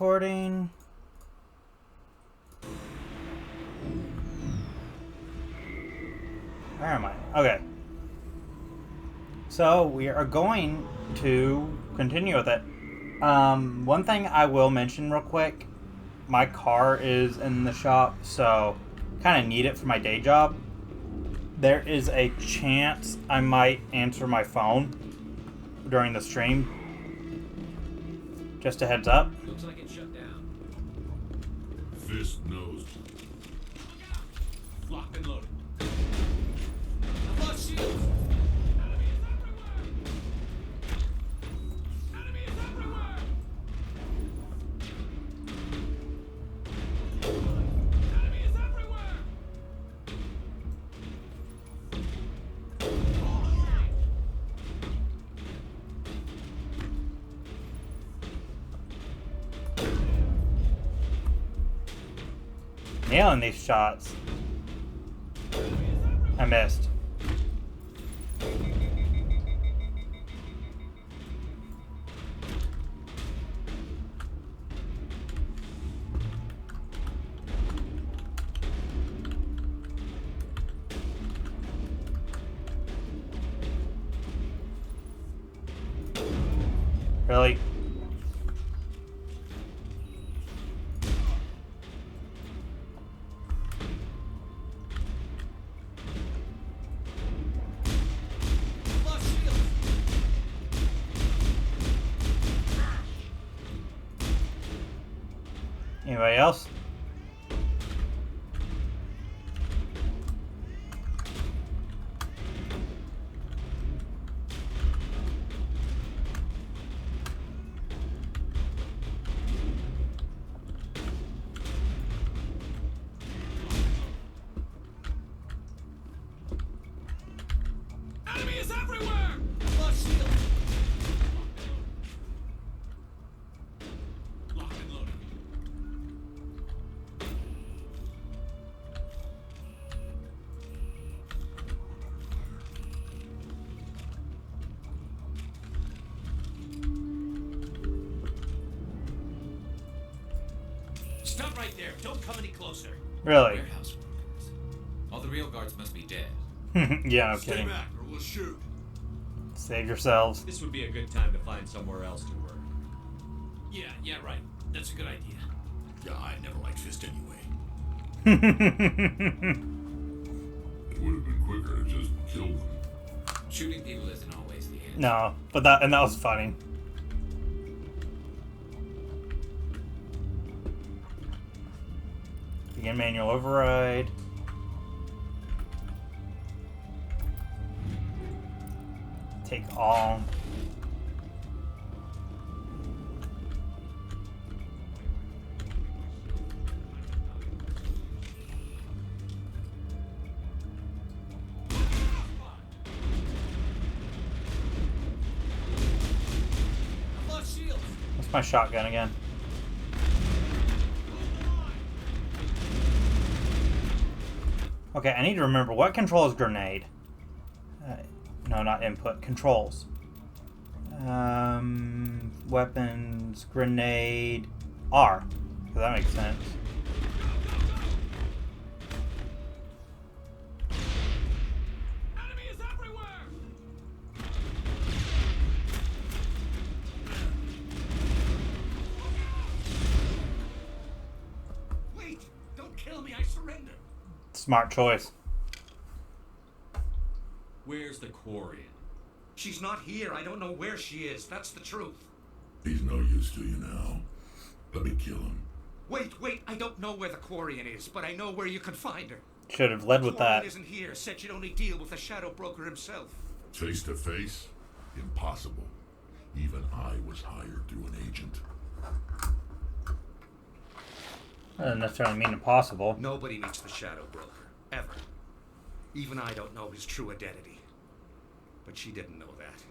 recording. Where am I? Okay. So we are going to continue with it. One thing I will mention real quick. My car is in the shop, so kind of need it for my day job. There is a chance I might answer my phone during the stream. Just a heads up. Looks like it's shut down. Fist nose. Locked and loaded. I've lost shields. Enemy is everywhere. Enemy is everywhere. Enemy is everywhere. Nailing these shots. I missed. Really? Lost shields. Anybody else? Enemy is everywhere. Lost shields. Locked and loaded. Stop right there. Don't come any closer. Really? Warehouse workers. All the real guards must be dead. Yeah, no Stay kidding. back or we'll shoot. Save yourselves. This would be a good time to find somewhere else to work. Yeah, right. That's a good idea. Yeah, I never liked Fist anyway. No, It would have been quicker to just kill them. Shooting people isn't always the answer. but that was funny. Begin manual override. Take all. I've lost shields. What's my shotgun again? Okay, I need to remember what controls grenade. No, not input. Controls. Weapons, grenade, R. So that makes sense. Enemy is everywhere. Wait! Don't kill me. I surrender. Smart choice. Where's the Quarian? She's not here. I don't know where she is. That's the truth. He's no use to you now. Let me kill him. Wait. I don't know where the Quarian is, but I know where you can find her. Should have led with Quarian that. isn't here. Said she'd only deal with the Shadow Broker himself. Face to face? Impossible. Even I was hired through an agent. That doesn't necessarily mean impossible. Nobody meets the Shadow Broker. Ever. Even I don't know his true identity. But she didn't know that.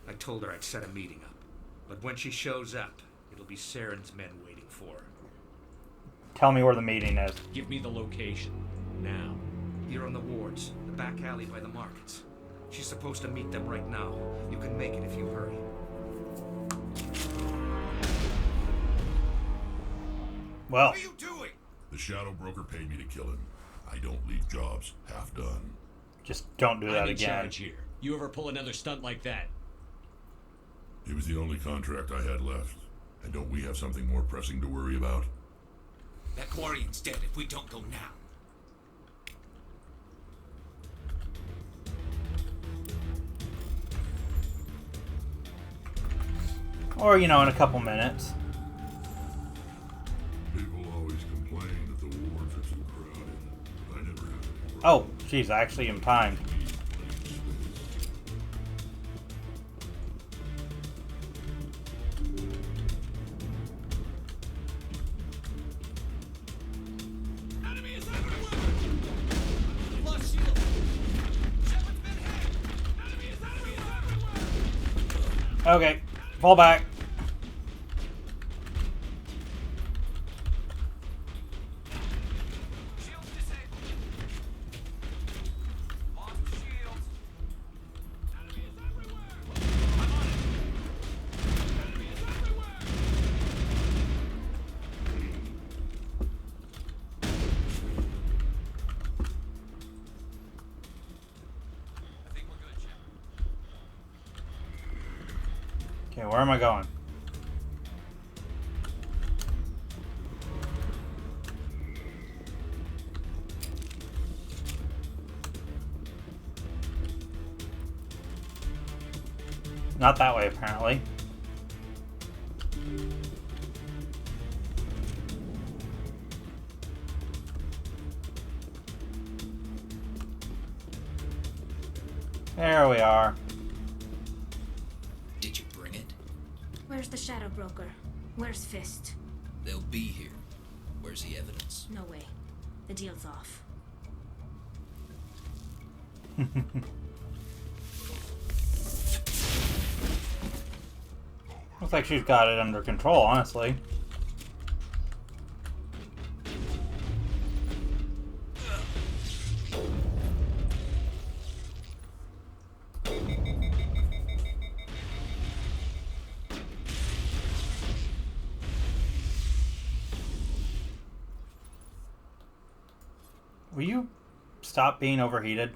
I told her I'd set a meeting up. But when she shows up, it'll be Saren's men waiting for her. Tell me where the meeting is. Give me the location. Now. Here on the wards, the back alley by the markets. She's supposed to meet them right now. You can make it if you hurry. Well, What are you doing? The Shadow Broker paid me to kill him. I don't leave jobs half done. just don't do that I'm in again. charge here. You ever pull another stunt like that? It was the only contract I had left. And don't we have something more pressing to worry about? That Quarian's dead if we don't go now. Or, you know, in a couple minutes. People always complain that the wards are too crowded. But I never had any problem. Oh, jeez, I actually am timed. Enemy is everywhere! Plus shield! Shepard's been hit! Enemy is everywhere! Okay, fall back. Shields disabled! Lost shields! Enemy is everywhere! I'm on it! Enemy is everywhere! I think we're good, Shepard. Okay, where am I going? Not that way, apparently. There we are. Did you bring it? Where's the Shadow Broker? Where's Fist? They'll be here. Where's the evidence? No way. The deal's off. Looks like she's got it under control, honestly. Will you stop being overheated?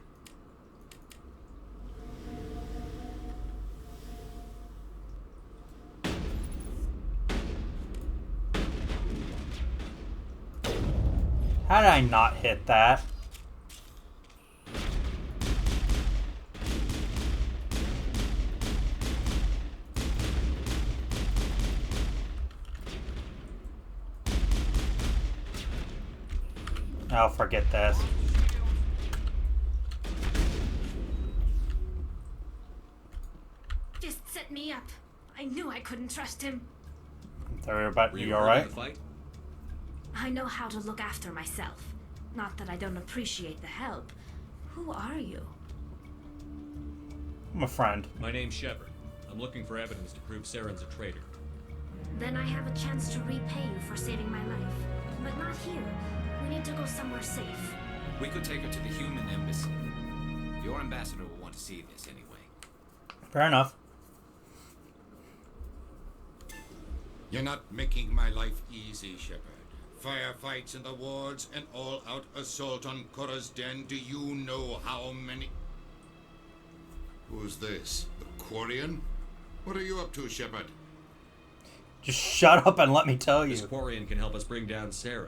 How did I not hit that? Oh, forget this. Fist set me up. I knew I couldn't trust him. Sorry about Were you, you early alright? to the fight? I know how to look after myself. Not that I don't appreciate the help. Who are you? I'm a friend. My name's Shepard. I'm looking for evidence to prove Saren's a traitor. Then I have a chance to repay you for saving my life. But not here. We need to go somewhere safe. We could take her to the human embassy. Your ambassador will want to see this anyway. Fair enough. You're not making my life easy, Shepard. Firefights in the wards, an all-out assault on Korra's den. Do you know how many... Who's this? The Quarian? What are you up to, Shepard? Just shut up and let me tell This you. Quarian can help us bring down Saren.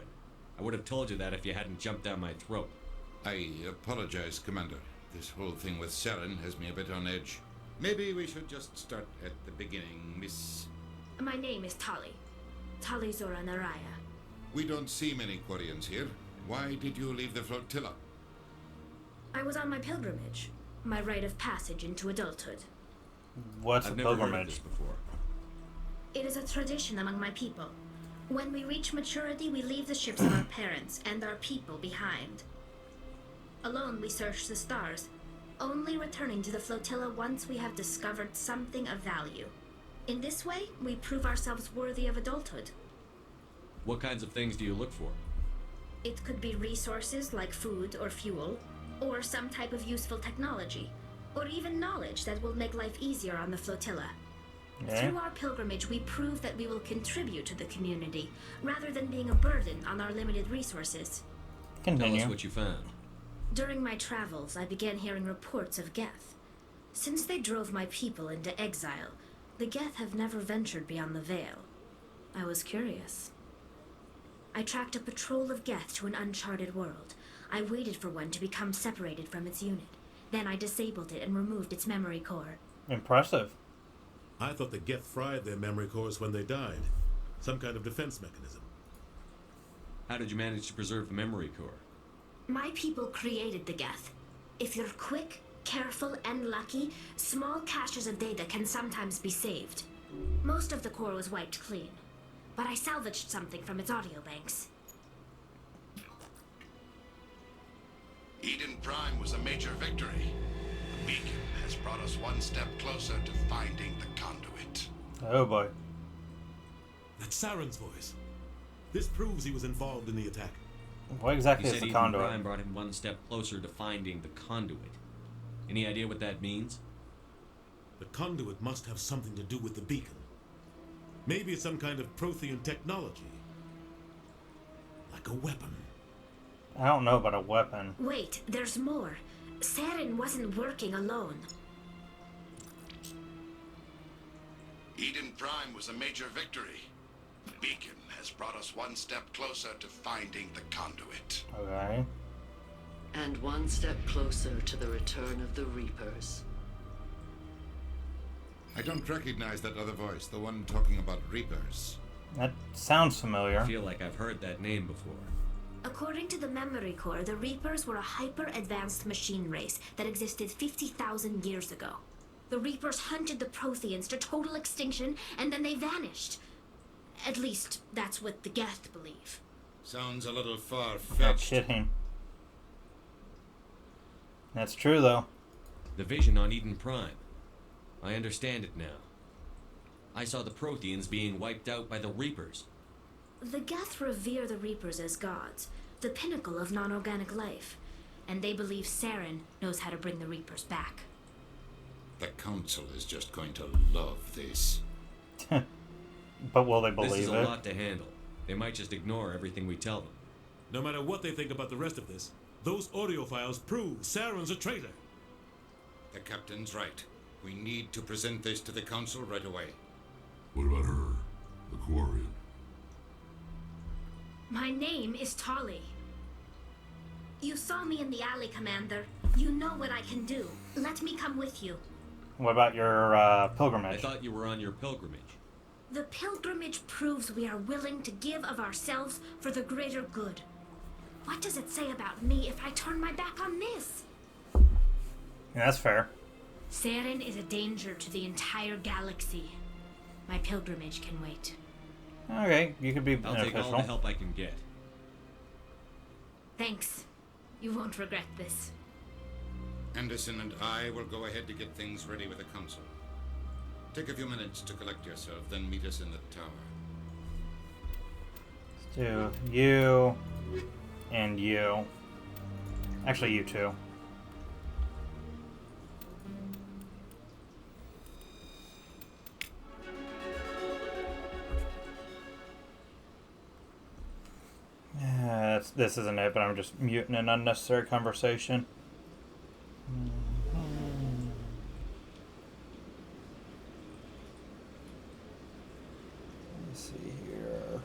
I would have told you that if you hadn't jumped down my throat. I apologize, Commander. This whole thing with Saren has me a bit on edge. Maybe we should just start at the beginning, Miss... My name is Tali. Tali Zora Naraya. We don't see many Quarians here. Why did you leave the flotilla? I was on my pilgrimage. My rite of passage into adulthood. What's I've a never heard of pilgrimage? this before. It is a tradition among my people. When we reach maturity, we leave the ships of our parents and our people behind. Alone, we search the stars, only returning to the flotilla once we have discovered something of value. In this way, we prove ourselves worthy of adulthood. What kinds of things do you look for? It could be resources like food or fuel, or some type of useful technology, or even knowledge that will make life easier on the flotilla. Okay. Through our pilgrimage, we prove that we will contribute to the community, rather than being a burden on our limited resources. Tell Continue. us what you found. During my travels, I began hearing reports of Geth. Since they drove my people into exile, the Geth have never ventured beyond the Veil. I was curious. I tracked a patrol of Geth to an uncharted world. I waited for one to become separated from its unit. Then I disabled it and removed its memory core. Impressive. I thought the Geth fried their memory cores when they died. Some kind of defense mechanism. How did you manage to preserve the memory core? My people created the Geth. If you're quick, careful, and lucky, small caches of data can sometimes be saved. Most of the core was wiped clean, but I salvaged something from its audio banks. Eden Prime was a major victory. The beacon has brought us one step closer to finding the conduit. Oh boy. That's Saren's voice. This proves he was involved in the attack. What You exactly is said the Eden conduit? Prime brought him one step closer to finding the conduit. Any idea what that means? The conduit must have something to do with the beacon. Maybe it's some kind of Prothean technology. Like a weapon. I don't know about a weapon. Wait, there's more. Saren wasn't working alone. Eden Prime was a major victory. The beacon has brought us one step closer to finding the conduit. Okay. And one step closer to the return of the Reapers. I don't recognize that other voice, the one talking about Reapers. That sounds I familiar. feel like I've heard that name before. According to the memory core, the Reapers were a hyper-advanced machine race that existed 50,000 years ago. The Reapers hunted the Protheans to total extinction, and then they vanished. At least, that's what the Geth believe. Sounds a little Not far-fetched. shitting. That's true though. The vision on Eden Prime. I understand it now. I saw the Protheans being wiped out by the Reapers. The Geth revere the Reapers as gods, the pinnacle of non-organic life, and they believe Saren knows how to bring the Reapers back. The Council is just going to love this. But will they This believe is a it? lot to handle. They might just ignore everything we tell them. No matter what they think about the rest of this, those audio files prove Saren's a traitor. The Captain's right. We need to present this to the Council right away. What about her? The Quarian? My name is Tali. You saw me in the alley, Commander. You know what I can do. Let me come with you. What about your I pilgrimage? thought you were on your pilgrimage. The pilgrimage proves we are willing to give of ourselves for the greater good. What does it say about me if I turn my back on this? Yeah, that's fair. Saren is a danger to the entire galaxy. My pilgrimage can wait. Okay, you could be I'll take all the beneficial. help I can get. Thanks. You won't regret this. Anderson and I will go ahead to get things ready with the Council. Take a few minutes to collect yourself, then meet us in the tower. Let's do you and you. Actually, you two. This isn't it, but I'm just muting an unnecessary conversation. Let's see here.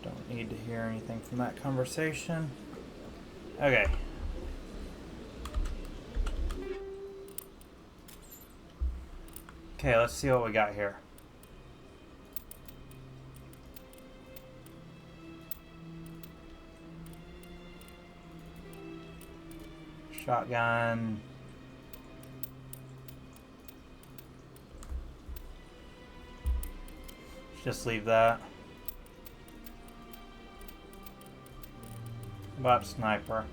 Don't need to hear anything from that conversation. Okay. Okay, let's see what we got here. Shotgun. Just leave that. About sniper.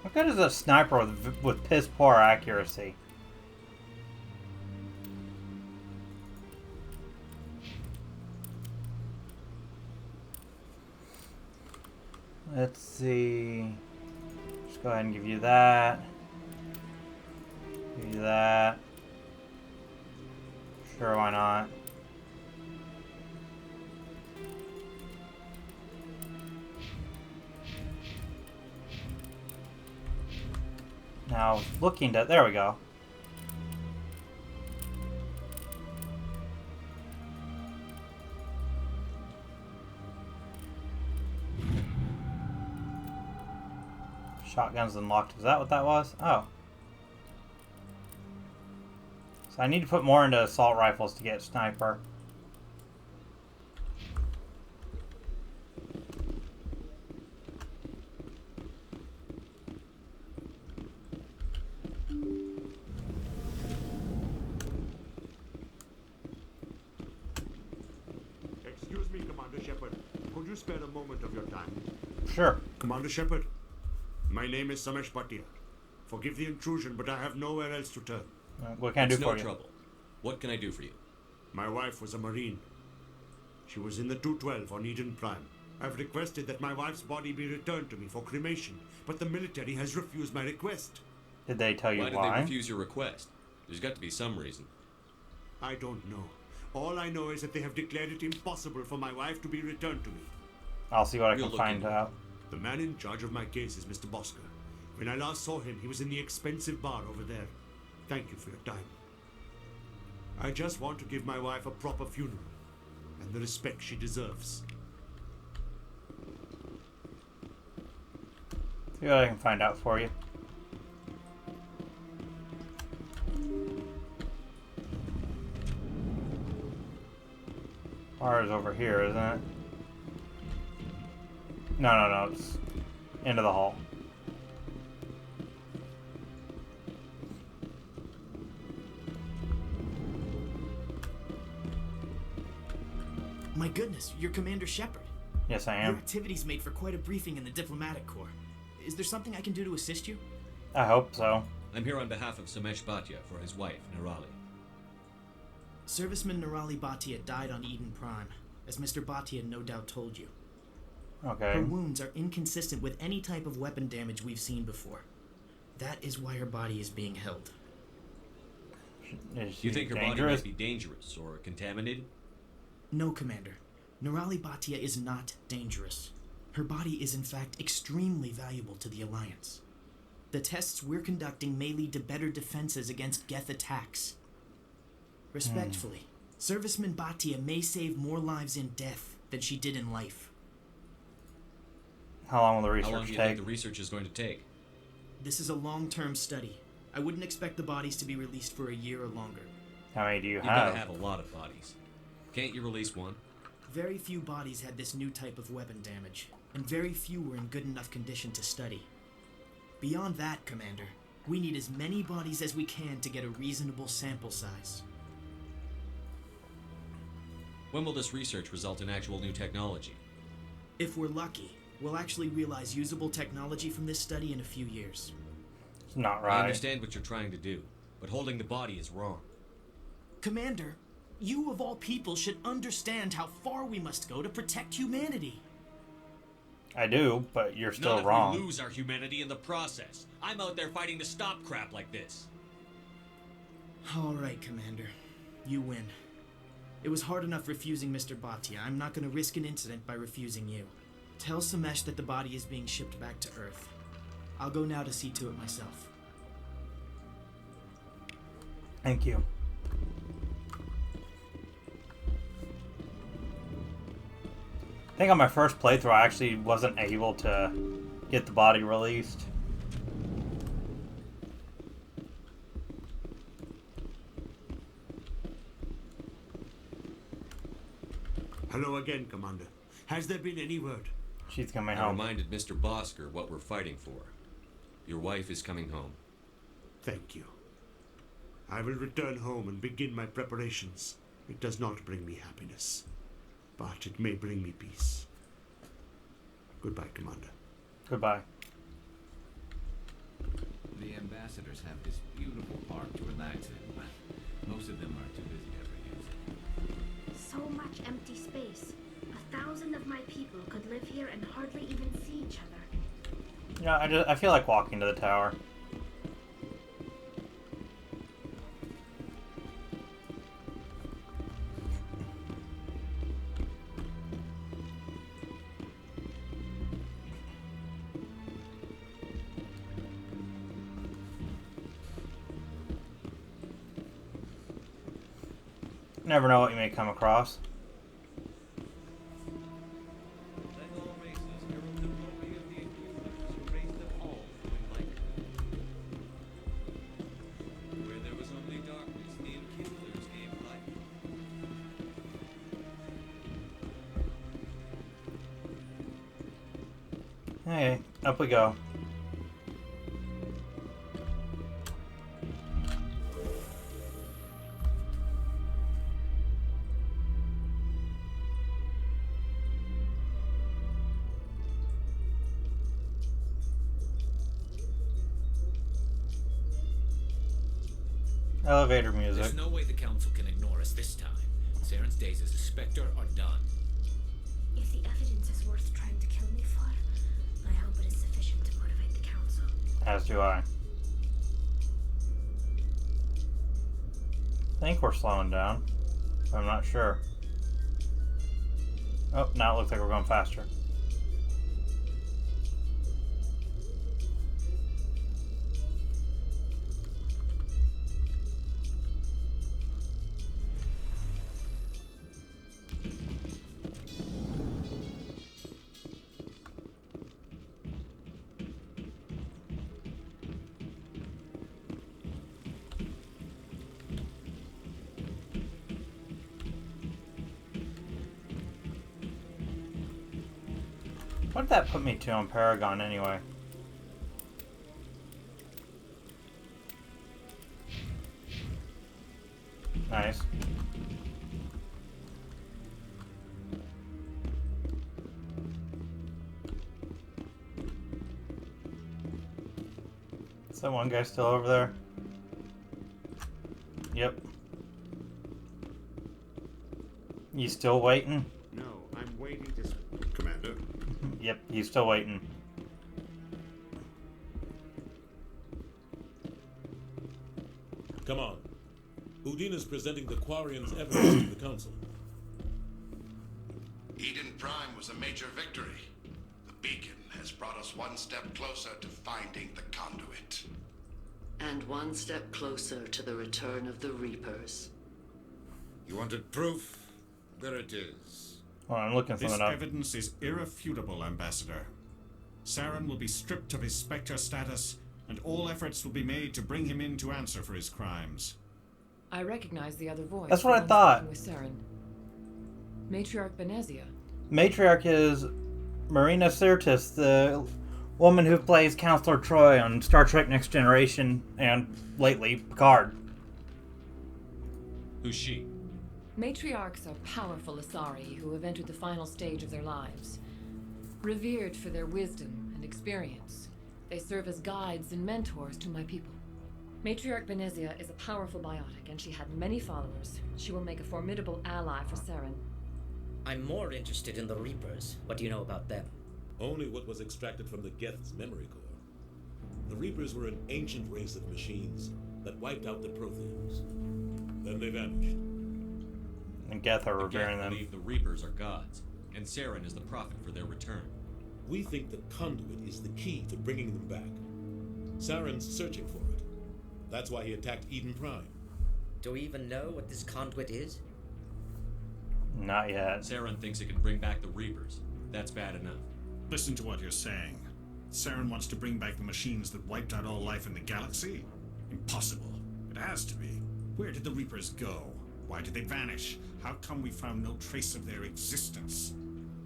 What good is a sniper with piss poor accuracy? Let's see. Just go ahead and give you that. Give you do that. Sure, why not? Now, looking to... There we go. Shotgun's unlocked. Is that what that was? Oh. So I need to put more into assault rifles to get sniper. Excuse me, Commander Shepard. Could you spare a moment of your time? Sure. Commander Shepard, my name is Samesh Bhatia. Forgive the intrusion, but I have nowhere else to turn. What can I do It's for no you? trouble. What can I do for you? My wife was a Marine. She was in the 212 on Eden Prime. I've requested that my wife's body be returned to me for cremation, but the military has refused my request. Did they tell you Why did they refuse your request? There's got to be some reason. I don't know. All I know is that they have declared it impossible for my wife to be returned to me. I'll see what I We'll can look find into it. out. The man in charge of my case is Mr. Bosker. When I last saw him, he was in the expensive bar over there. Thank you for your time. I just want to give my wife a proper funeral and the respect she deserves. See what I can find out for you. Bar is over here, isn't it? No. It's into the hall. My goodness, you're Commander Shepard. Yes, I Your am. activities made for quite a briefing in the diplomatic corps. Is there something I can do to assist you? I hope so. I'm here on behalf of Samesh Bhatia for his wife, Nirali. Serviceman Nirali Bhatia died on Eden Prime, as Mr. Bhatia no doubt told you. Okay. Her wounds are inconsistent with any type of weapon damage we've seen before. That is why her body is being held. Is You think her body dangerous? might be dangerous or contaminated? No, Commander. Nirali Bhatia is not dangerous. Her body is in fact extremely valuable to the Alliance. The tests we're conducting may lead to better defenses against Geth attacks. Respectfully, Serviceman Bhatia may save more lives in death than she did in life. How long will the How long research do you think take? the research is going to take? This is a long-term study. I wouldn't expect the bodies to be released for a year or longer. How many do you You've have? got to have a lot of bodies. Can't you release one? Very few bodies had this new type of weapon damage, and very few were in good enough condition to study. Beyond that, Commander, we need as many bodies as we can to get a reasonable sample size. When will this research result in actual new technology? If we're lucky, we'll actually realize usable technology from this study in a few years. It's not I right. understand what you're trying to do, but holding the body is wrong. Commander, you of all people should understand how far we must go to protect humanity. I do, but you're still Not wrong. if we lose our humanity in the process. I'm out there fighting to stop crap like this. All right, Commander. You win. It was hard enough refusing Mr. Bhatia. I'm not going to risk an incident by refusing you. Tell Samesh that the body is being shipped back to Earth. I'll go now to see to it myself. Thank you. I think on my first playthrough I actually wasn't able to get the body released. Hello again, Commander. Has there been any word? She's coming I home. reminded Mr. Bosker what we're fighting for. Your wife is coming home. Thank you. I will return home and begin my preparations. It does not bring me happiness, but it may bring me peace. Goodbye, Commander. Goodbye. The ambassadors have this beautiful park to relax in, but most of them are too busy to ever use it. So much empty space. 1,000 of my people could live here and hardly even see each other. Yeah, I feel like walking to the tower. Never know what you may come across. Let all races herald the glory of the Inhumans who raised them all to enlightenment. Where there was only darkness, the Enkindlers gave light. Okay, up we go. Elevator music. There's no way the Council can ignore us this time. Saren's days as a Spectre are done. If the evidence is worth trying to kill me for, I hope it is sufficient to motivate the Council. As do I. I think we're slowing down. I'm not sure. Oh, now it looks like we're going faster. What did that put me to on Paragon anyway? Nice. Is that one guy still over there? Yep. You still waiting? No, I'm waiting to... Commander? Yep, he's still waiting. Come on. Udina's presenting the Quarian's evidence to the Council. Eden Prime was a major victory. The beacon has brought us one step closer to finding the conduit. And one step closer to the return of the Reapers. You wanted proof? There it is. Hold on, I'm looking This something up. evidence is irrefutable, Ambassador. Saren will be stripped of his Spectre status, and all efforts will be made to bring him in to answer for his crimes. I recognize the other voice. That's what I when thought. speaking with Saren. Matriarch Benezia. Matriarch is Marina Sirtis, the woman who plays Counselor Troy on Star Trek Next Generation and lately Picard. Who's she? Matriarchs are powerful Asari who have entered the final stage of their lives. Revered for their wisdom and experience, they serve as guides and mentors to my people. Matriarch Benezia is a powerful biotic, and she had many followers. She will make a formidable ally for Saren. I'm more interested in the Reapers. What do you know about them? Only what was extracted from the Geth's memory core. The Reapers were an ancient race of machines that wiped out the Protheans. Then they vanished. And Geth are The revering Geth them. believe the Reapers are gods, and Saren is the prophet for their return. We think the conduit is the key to bringing them back. Saren's searching for it. That's why he attacked Eden Prime. Do we even know what this conduit is? Not yet. Saren thinks it can bring back the Reapers. That's bad enough. Listen to what you're saying. Saren wants to bring back the machines that wiped out all life in the galaxy? Impossible. It has to be. Where did the Reapers go? Why did they vanish? How come we found no trace of their existence?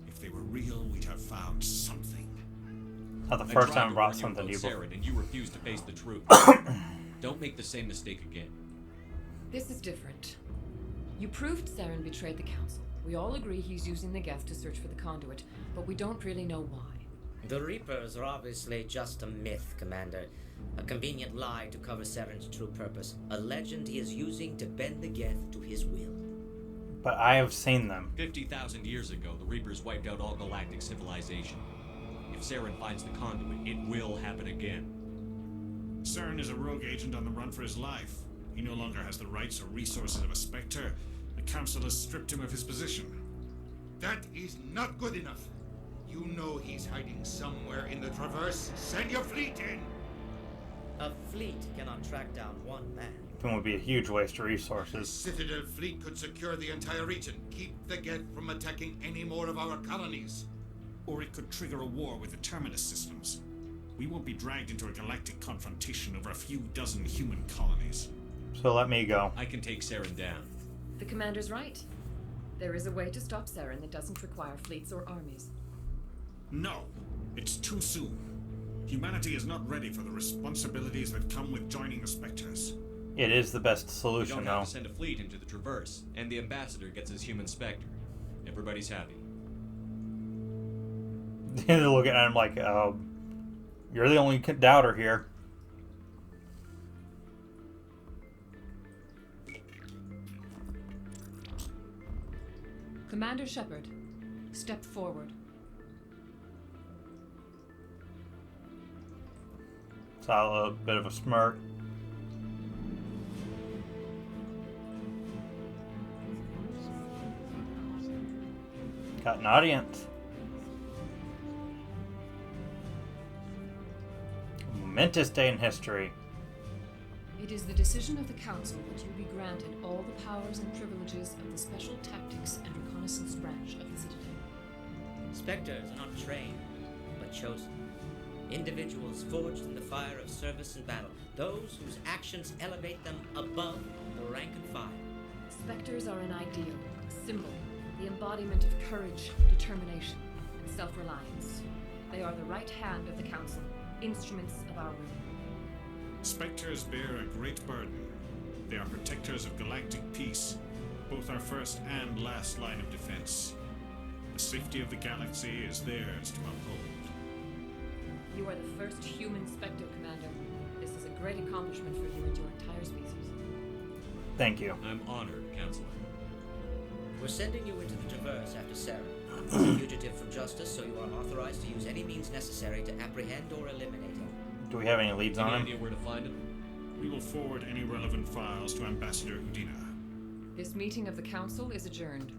If they were real, we'd have found something. Not the I first tried time I to brought warn you something to you about before. Saren, and you refused to face the truth. Don't make the same mistake again. This is different. You proved Saren betrayed the Council. We all agree he's using the Geth to search for the conduit, but we don't really know why. The Reapers are obviously just a myth, Commander. A convenient lie to cover Saren's true purpose. A legend he is using to bend the Geth to his will. But I have seen them. 50,000 years ago, the Reapers wiped out all galactic civilization. If Saren finds the conduit, it will happen again. Saren is a rogue agent on the run for his life. He no longer has the rights or resources of a Spectre. The Council has stripped him of his position. That is not good enough. You know he's hiding somewhere in the Traverse. Send your fleet in! A fleet cannot track down one man. weapon would be a huge waste of The resources. Citadel fleet could secure the entire region, keep the Geth from attacking any more of our colonies. Or it could trigger a war with the Terminus systems. We won't be dragged into a galactic confrontation over a few dozen human colonies. So let me go. I can take Saren down. The commander's right. There is a way to stop Saren that doesn't require fleets or armies. No, it's too soon. Humanity is not ready for the responsibilities that come with joining the Spectres. It is the best We solution, don't though. have to send a fleet into the Traverse, and the ambassador gets his human Spectre. Everybody's happy. They're looking at him like, you're the only doubter here. Commander Shepard, step forward. Saw a bit of a smirk. Got an audience. A momentous day in history. It is the decision of the Council that you be granted all the powers and privileges of the Special Tactics and Reconnaissance branch of the Citadel. Spectres are not trained, but chosen. Individuals forged in the fire of service and battle. Those whose actions elevate them above the rank and file. Spectres are an ideal, a symbol, the embodiment of courage, determination, and self-reliance. They are the right hand of the Council, instruments of our will. Spectres bear a great burden. They are protectors of galactic peace, both our first and last line of defense. The safety of the galaxy is theirs to uphold. You are the first human Spectre, Commander. This is a great accomplishment for you and your entire species. Thank you. I'm honored, Counselor. We're sending you into the Traverse after Saren. He's a fugitive from justice, so you are authorized to use any means necessary to apprehend or eliminate him. Do we have any leads on Any him? idea where to find him? We will forward any relevant files to Ambassador Udina. This meeting of the Council is adjourned.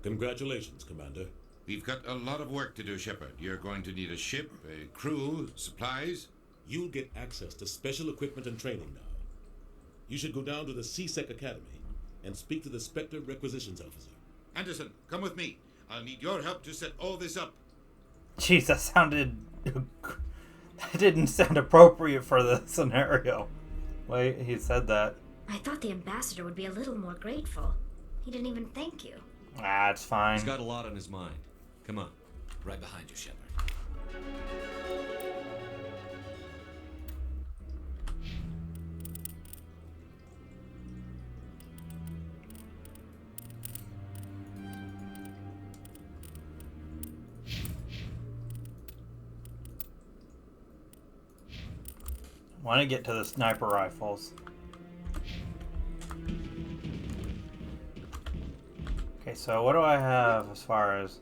Congratulations, Commander. We've got a lot of work to do, Shepard. You're going to need a ship, a crew, supplies. You'll get access to special equipment and training now. You should go down to the C-Sec Academy and speak to the Spectre Requisitions Officer. Anderson, come with me. I'll need your help to set all this up. Jeez, that sounded... That didn't sound appropriate for the scenario. Wait, he said that. I thought the ambassador would be a little more grateful. He didn't even thank you. Ah, it's fine. He's got a lot on his mind. Come on. Right behind you, Shepard. Want to get to the sniper rifles. Okay, so what do I have as far as...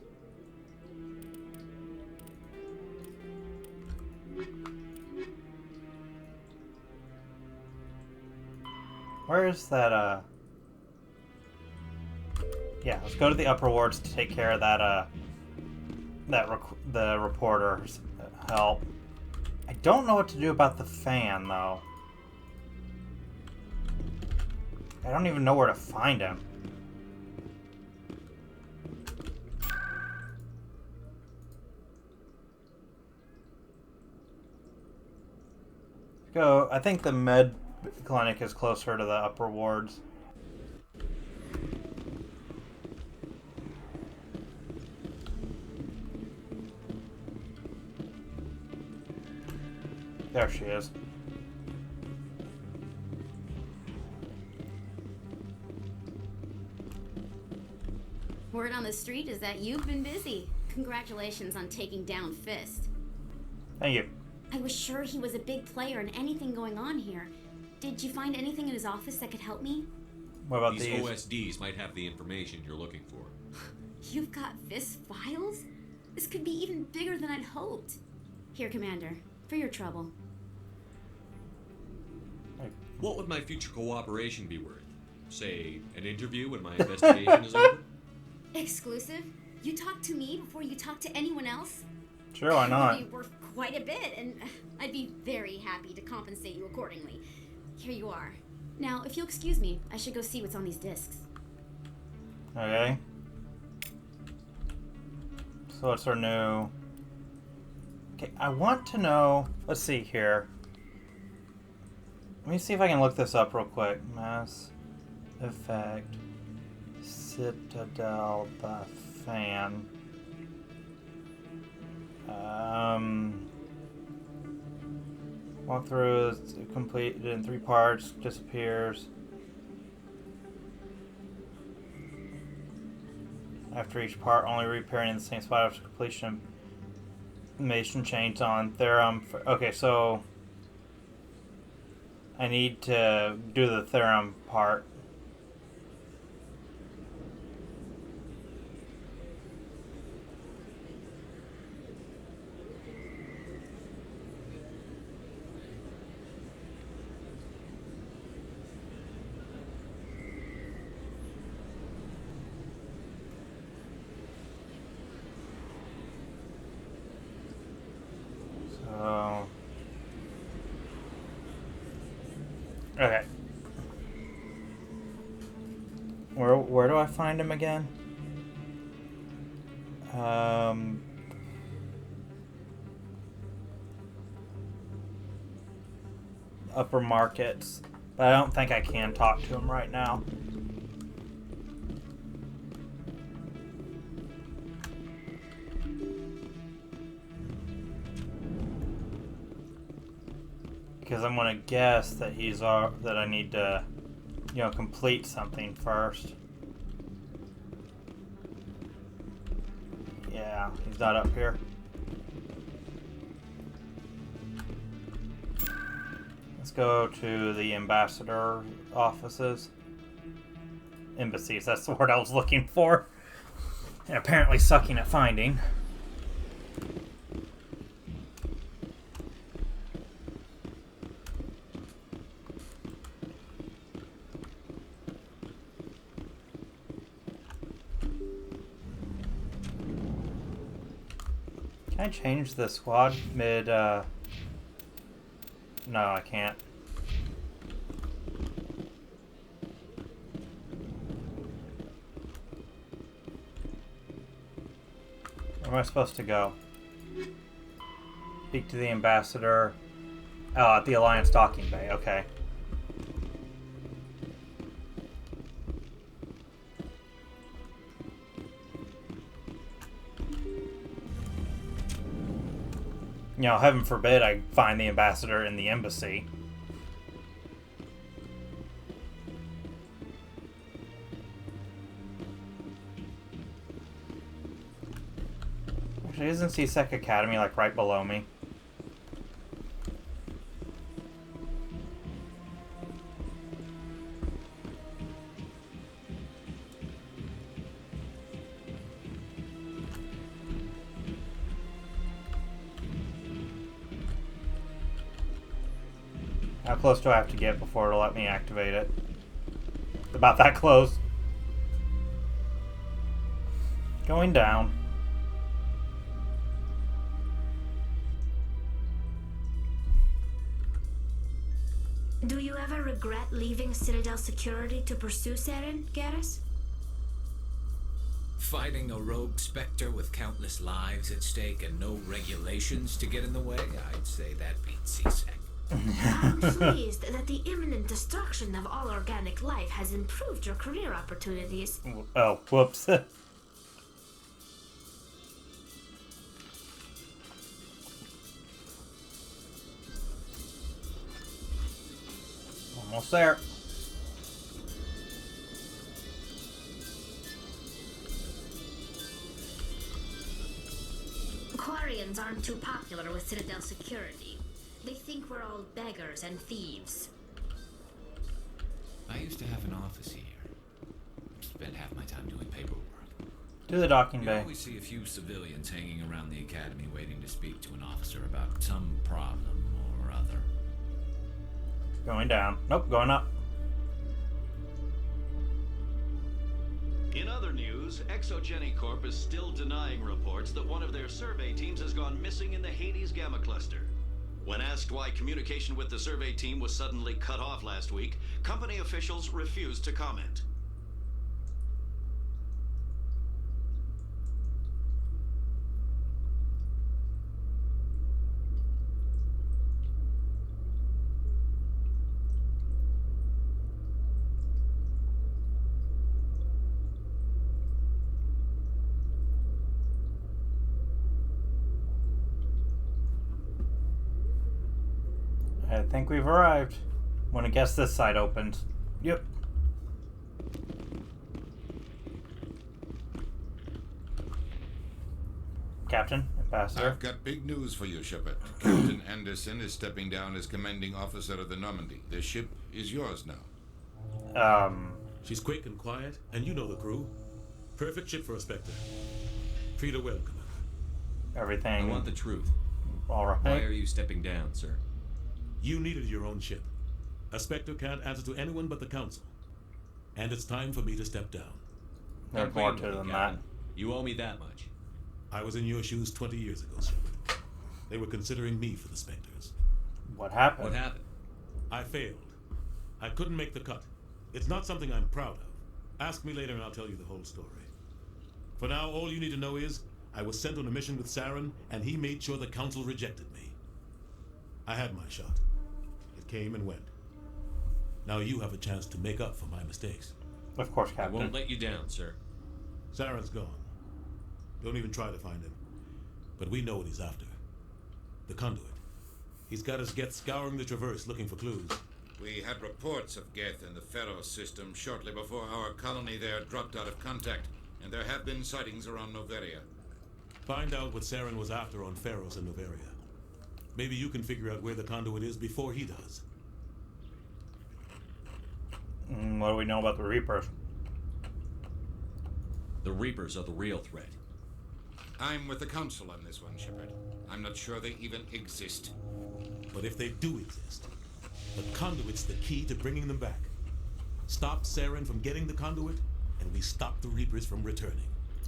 Where is that, Yeah, let's go to the upper wards to take care of that, the reporter's help. I don't know what to do about the fan, though. I don't even know where to find him. Go. I think the med clinic is closer to the upper wards. There she is. Word on the street is that you've been busy. Congratulations on taking down Fist. Thank you. I was sure he was a big player in anything going on here. Did you find anything in his office that could help me? What about these? these? OSDs might have the information you're looking for. You've got Fist files? This could be even bigger than I'd hoped. Here, Commander, for your trouble. What would my future cooperation be worth? Say, an interview when my investigation is over? Exclusive? You talk to me before you talk to anyone else? Sure, why not? It would be worth quite a bit, and I'd be very happy to compensate you accordingly. Here you are. Now, if you'll excuse me, I should go see what's on these discs. Okay. So what's our new... Okay, I want to know... Let's see here. Let me see if I can look this up real quick. Mass Effect Citadel the Fan. Walkthrough is completed in 3 parts. Disappears. After each part, only reappearing in the same spot after completion. Information change on Therum. Okay, so I need to do the Therum part. Okay. Where do I find him again? Upper Markets. But I don't think I can talk to him right now. Because I'm gonna guess that that I need to, complete something first. Yeah, he's not up here. Let's go to the ambassador offices. Embassies, that's the word I was looking for. And apparently sucking at finding. Can I change the squad mid, No, I can't. Where am I supposed to go? Speak to the ambassador. Oh, at the Alliance docking bay, okay. Heaven forbid I find the ambassador in the embassy. Actually, isn't CSEC Academy like right below me? How close do I have to get before it'll let me activate it? About that close. Going down. Do you ever regret leaving Citadel Security to pursue Saren, Garrus? Fighting a rogue Spectre with countless lives at stake and no regulations to get in the way? I'd say that beats CSEC. I'm pleased that the imminent destruction of all organic life has improved your career opportunities. Oh, whoops. Almost there. Quarians aren't too popular with Citadel Security. They think we're all beggars and thieves. I used to have an office here. Spent half my time doing paperwork. To the docking bay. You always see a few civilians hanging around the academy waiting to speak to an officer about some problem or other. Going down. Nope, going up. In other news, news, Exogeny Corp is still denying reports that one of their survey teams has gone missing in the Hades Gamma Cluster. When asked why communication with the survey team was suddenly cut off last week, company officials refused to comment. I think we've arrived. Want to guess this side opened. Yep. Captain, Ambassador. I've got big news for you, Shepard. Captain Anderson is stepping down as commanding officer of the Normandy. The ship is yours now. She's quick and quiet, and you know the crew. Perfect ship for a Spectre. Treat her well, Commander. Everything. I want the truth. All right. Why are you stepping down, sir? You needed your own ship. A Spectre can't answer to anyone but the Council. And it's time for me to step down. There's more to it than that. You owe me that much. I was in your shoes 20 years ago, Shepard. They were considering me for the Spectres. What happened? What happened? I failed. I couldn't make the cut. It's not something I'm proud of. Ask me later and I'll tell you the whole story. For now, all you need to know is I was sent on a mission with Saren, and he made sure the Council rejected me. I had my shot. It came and went. Now you have a chance to make up for my mistakes. Of course, Captain. I won't let you down, sir. Saren's gone. Don't even try to find him. But we know what he's after. The conduit. He's got his Geth scouring the Traverse looking for clues. We had reports of Geth in the Pharaoh system shortly before our colony there dropped out of contact, and there have been sightings around Noveria. Find out what Saren was after on Pharos and Noveria. Maybe you can figure out where the conduit is before he does. What do we know about the Reapers? The Reapers are the real threat. I'm with the Council on this one, Shepard. I'm not sure they even exist. But if they do exist, the conduit's the key to bringing them back. Stop Saren from getting the conduit, and we stop the Reapers from returning.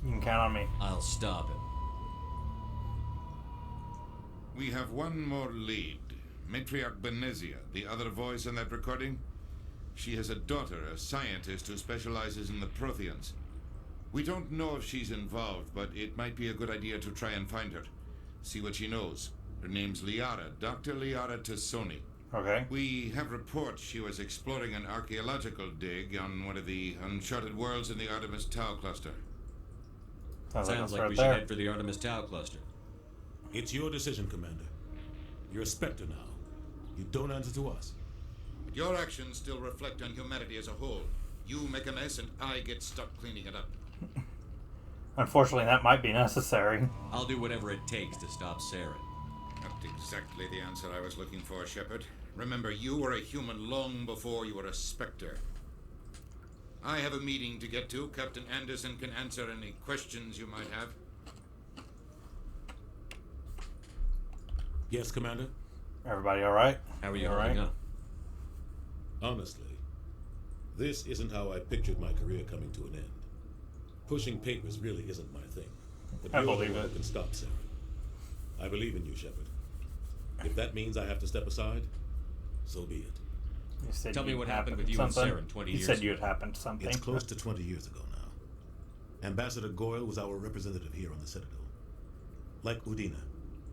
You can count on me. I'll stop him. We have one more lead. Matriarch Benezia, the other voice in that recording. She has a daughter, a scientist who specializes in the Protheans. We don't know if she's involved, but it might be a good idea to try and find her. See what she knows. Her name's Liara, Dr. Liara Tassoni. Okay. We have reports she was exploring an archaeological dig on one of the uncharted worlds in the Artemis Tau cluster. Sounds like we should head for the Artemis Tau cluster. It's your decision, Commander. You're a Spectre now. You don't answer to us. But your actions still reflect on humanity as a whole. You make a mess and I get stuck cleaning it up. Unfortunately, that might be necessary. I'll do whatever it takes to stop Saren. Not exactly the answer I was looking for, Shepard. Remember, you were a human long before you were a Spectre. I have a meeting to get to. Captain Anderson can answer any questions you might have. Yes, Commander? Everybody all right? How are you holding up? Honestly, this isn't how I pictured my career coming to an end. Pushing papers really isn't my thing. But I you're the believe one it. who can stop Saren. I believe in you, Shepard. If that means I have to step aside, so be it. You said Tell me what happened with with you and Saren 20 years You said ago. you had happened something. It's close to 20 years ago now. Ambassador Goyle was our representative here on the Citadel. Like Udina,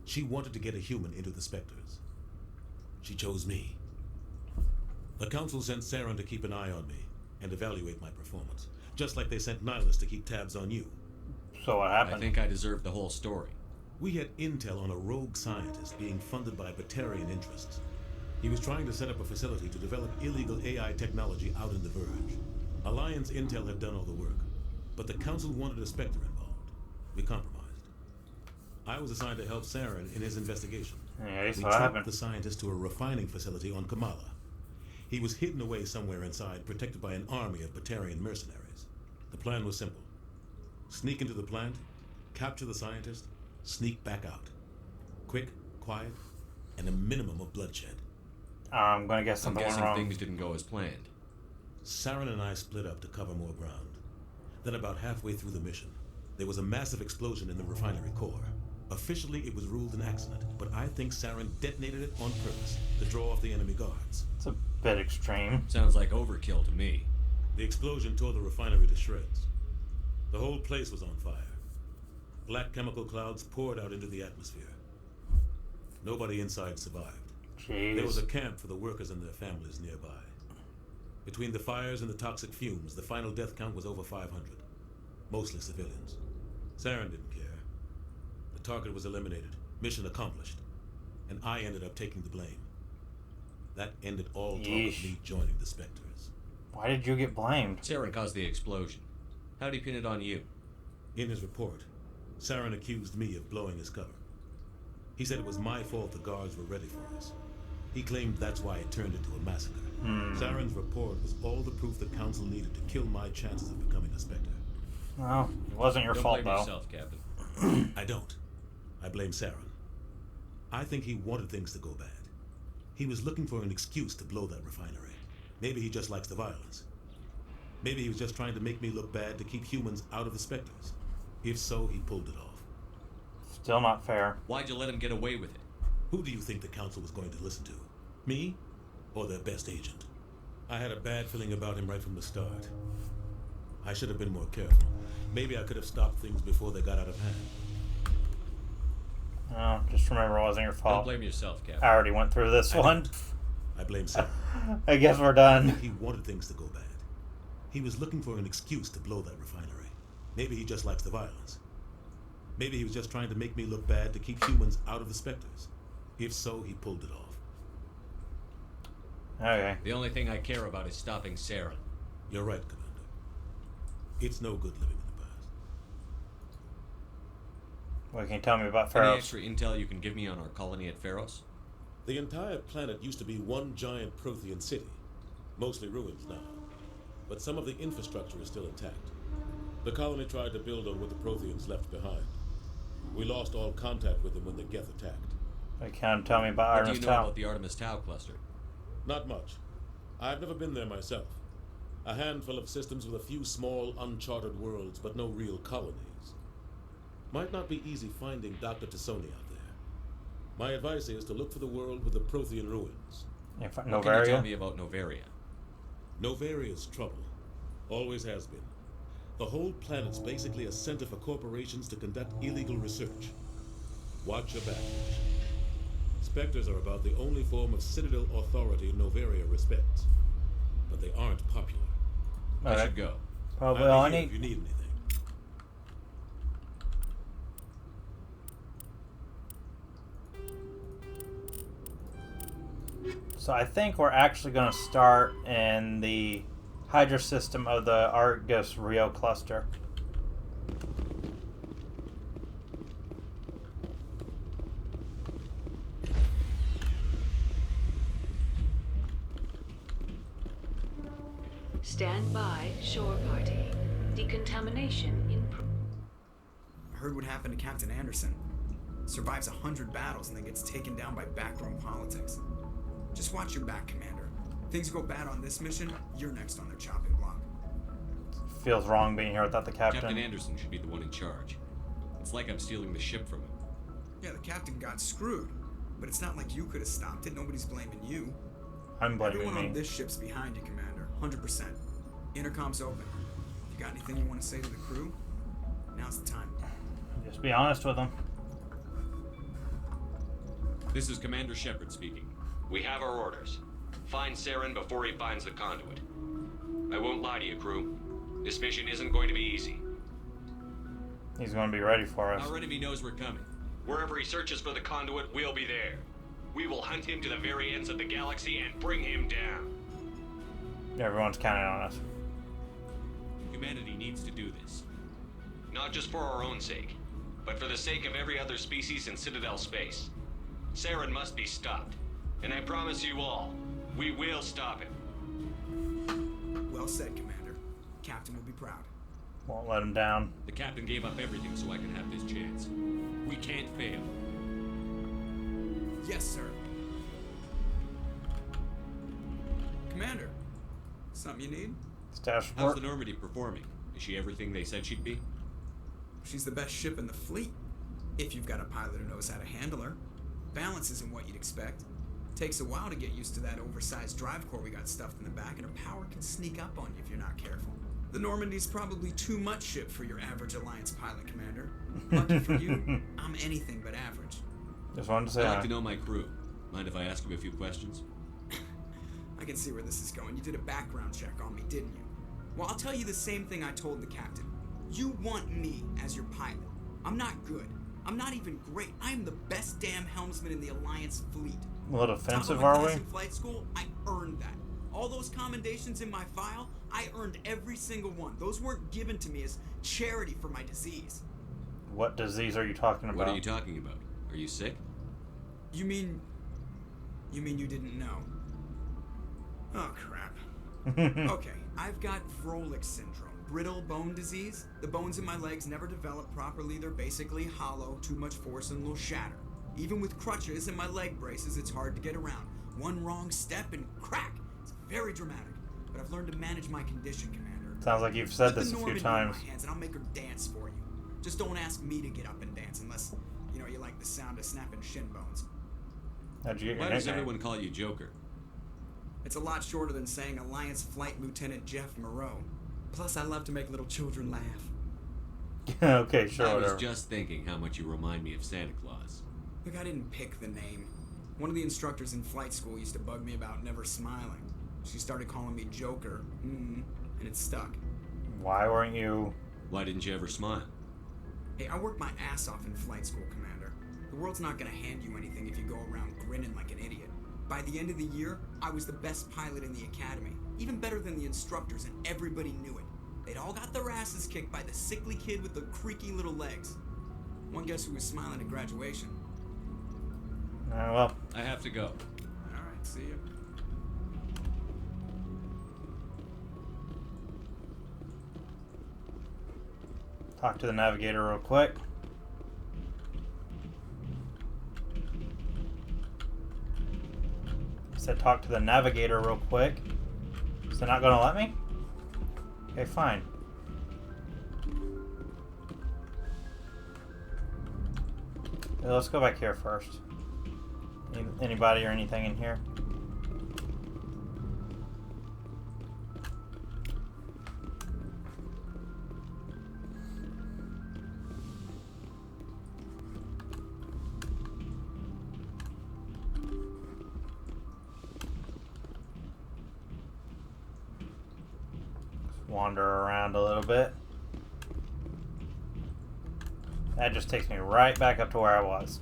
she wanted to get a human into the Spectres. She chose me. The Council sent Saren to keep an eye on me and evaluate my performance, just like they sent Nihilus to keep tabs on you. So what happened? I think I deserve the whole story. We had intel on a rogue scientist being funded by Batarian interests. He was trying to set up a facility to develop illegal AI technology out in the Verge. Alliance intel had done all the work, but the Council wanted a Spectre involved. We compromised. I was assigned to help Saren in his investigation. Yeah, We what tracked happened? the scientist to a refining facility on Kamala. He was hidden away somewhere inside, protected by an army of Batarian mercenaries. The plan was simple. Sneak into the plant, capture the scientist, sneak back out. Quick, quiet, and a minimum of bloodshed. I'm gonna guess I'm something went guessing wrong. things didn't go as planned. Saren and I split up to cover more ground. Then about halfway through the mission, there was a massive explosion in the refinery core. Officially, it was ruled an accident, but I think Saren detonated it on purpose to draw off the enemy guards. It's a bit extreme. Sounds like overkill to me. The explosion tore the refinery to shreds. The whole place was on fire. Black chemical clouds poured out into the atmosphere. Nobody inside survived. Jeez. There was a camp for the workers and their families nearby. Between the fires and the toxic fumes, the final death count was over 500. Mostly civilians. Saren didn't care. The target was eliminated. Mission accomplished. And I ended up taking the blame. That ended all talk of me joining the Spectres. Why did you get blamed? Saren caused the explosion. How'd he pin it on you? In his report, Saren accused me of blowing his cover. He said it was my fault the guards were ready for us. He claimed that's why it turned into a massacre. Saren's report was all the proof the Council needed to kill my chances of becoming a Spectre. Well, it wasn't your fault, Don't blame though. yourself, Captain. I don't. I blame Saren. I think he wanted things to go bad. He was looking for an excuse to blow that refinery. Maybe he just likes the violence. Maybe he was just trying to make me look bad to keep humans out of the Spectres. If so, he pulled it off. Still not fair. Why'd you let him get away with it? Who do you think the Council was going to listen to? Me? Or their best agent? I had a bad feeling about him right from the start. I should have been more careful. Maybe I could have stopped things before they got out of hand. Oh, just remember it wasn't your fault. Don't blame yourself, Captain. I already went through this one. I blame Saren. I guess we're I done. think he wanted things to go bad. He was looking for an excuse to blow that refinery. Maybe he just likes the violence. Maybe he was just trying to make me look bad to keep humans out of the Spectres. If so, he pulled it off. Okay. The only thing I care about is stopping Saren. You're right, Commander. It's no good living in the past. What can you tell me about Any Pharos? extra intel you can give me on our colony at Pharos? The entire planet used to be one giant Prothean city. Mostly ruins now. But some of the infrastructure is still intact. The colony tried to build on what the Protheans left behind. We lost all contact with them when the Geth attacked. What can you tell me about What do Artemis you know Tau? about the Artemis Tau cluster? Not much. I've never been there myself. A handful of systems with a few small, uncharted worlds, but no real colonies. Might not be easy finding Dr. Tassoni out there. My advice is to look for the world with the Prothean ruins. Yeah, What can you Novaria? tell me about Novaria? Novaria's trouble. Always has been. The whole planet's basically a center for corporations to conduct illegal research. Watch your back. Spectres are about the only form of Citadel authority Novaria respects. But they aren't popular. I should go. Probably I'll all I be here need. if you need anything. So I think we're actually going to start in the Hydra system of the Argus Rio cluster. Stand by, shore party. Decontamination in I heard what happened to Captain Anderson. Survives 100 battles and then gets taken down by backroom politics. Just watch your back, Commander. Things go bad on this mission, you're next on their chopping block. Feels wrong being here without the captain. Captain Anderson should be the one in charge. It's like I'm stealing the ship from him. Yeah, the captain got screwed. But it's not like you could have stopped it. Nobody's blaming you. I'm blaming Everyone me. on this ship's behind you, Commander. 100%. Intercom's open. If you got anything you want to say to the crew, now's the time. Just be honest with them. This is Commander Shepard speaking. We have our orders. Find Saren before he finds the conduit. I won't lie to you, crew. This mission isn't going to be easy. He's going to be ready for us. Our enemy knows we're coming. Wherever he searches for the conduit, we'll be there. We will hunt him to the very ends of the galaxy and bring him down. Everyone's counting on us. Humanity needs to do this. Not just for our own sake, but for the sake of every other species in Citadel space. Saren must be stopped. And I promise you all, we will stop him. Well said, Commander. Captain will be proud. Won't let him down. The captain gave up everything so I can have this chance. We can't fail. Yes, sir. Commander, something you need? Stash How's report. the Normandy performing? Is she everything they said she'd be? She's the best ship in the fleet, if you've got a pilot who knows how to handle her. Balance isn't what you'd expect. Takes a while to get used to that oversized drive core we got stuffed in the back, and her power can sneak up on you if you're not careful. The Normandy's probably too much ship for your average Alliance pilot, Commander. Lucky for you, I'm anything but average. Just wanted to say I'd like to know my crew. Mind if I ask you a few questions? I can see where this is going. You did a background check on me, didn't you? Well, I'll tell you the same thing I told the captain. You want me as your pilot. I'm not good. I'm not even great. I'm the best damn helmsman in the Alliance fleet. What offensive Top of my are class we? in flight school, I earned that. All those commendations in my file, I earned every single one. Those weren't given to me as charity for my disease. What disease are you talking about? What are you talking about? Are you sick? You mean you didn't know? Oh, crap. Okay, I've got Vrolik syndrome, brittle bone disease. The bones in my legs never develop properly. They're basically hollow, too much force and they'll shatter. Even with crutches and my leg braces, it's hard to get around. One wrong step and crack. It's very dramatic, but I've learned to manage my condition, Commander. Sounds like you've said Put this the a few Normandy times. in my hands and I'll make her dance for you. Just don't ask me to get up and dance unless, you like the sound of snapping shin bones. How'd you get Why your does nickname? everyone call you Joker? It's a lot shorter than saying Alliance Flight Lieutenant Jeff Moreau. Plus, I love to make little children laugh. Okay, sure, I was whatever. just thinking how much you remind me of Santa Claus. Look, I didn't pick the name. One of the instructors in flight school used to bug me about never smiling. She started calling me Joker, and it stuck. Why weren't you... Why didn't you ever smile? Hey, I worked my ass off in flight school, Commander. The world's not gonna hand you anything if you go around grinning like an idiot. By the end of the year, I was the best pilot in the academy, even better than the instructors, and everybody knew it. They'd all got their asses kicked by the sickly kid with the creaky little legs. One guess who was smiling at graduation? well... I have to go. Alright, see ya. Talk to the navigator real quick. Said talk to the navigator real quick. Is they not gonna let me? Okay, fine. Let's go back here first. Anybody or anything in here? Wander around a little bit. That just takes me right back up to where I was.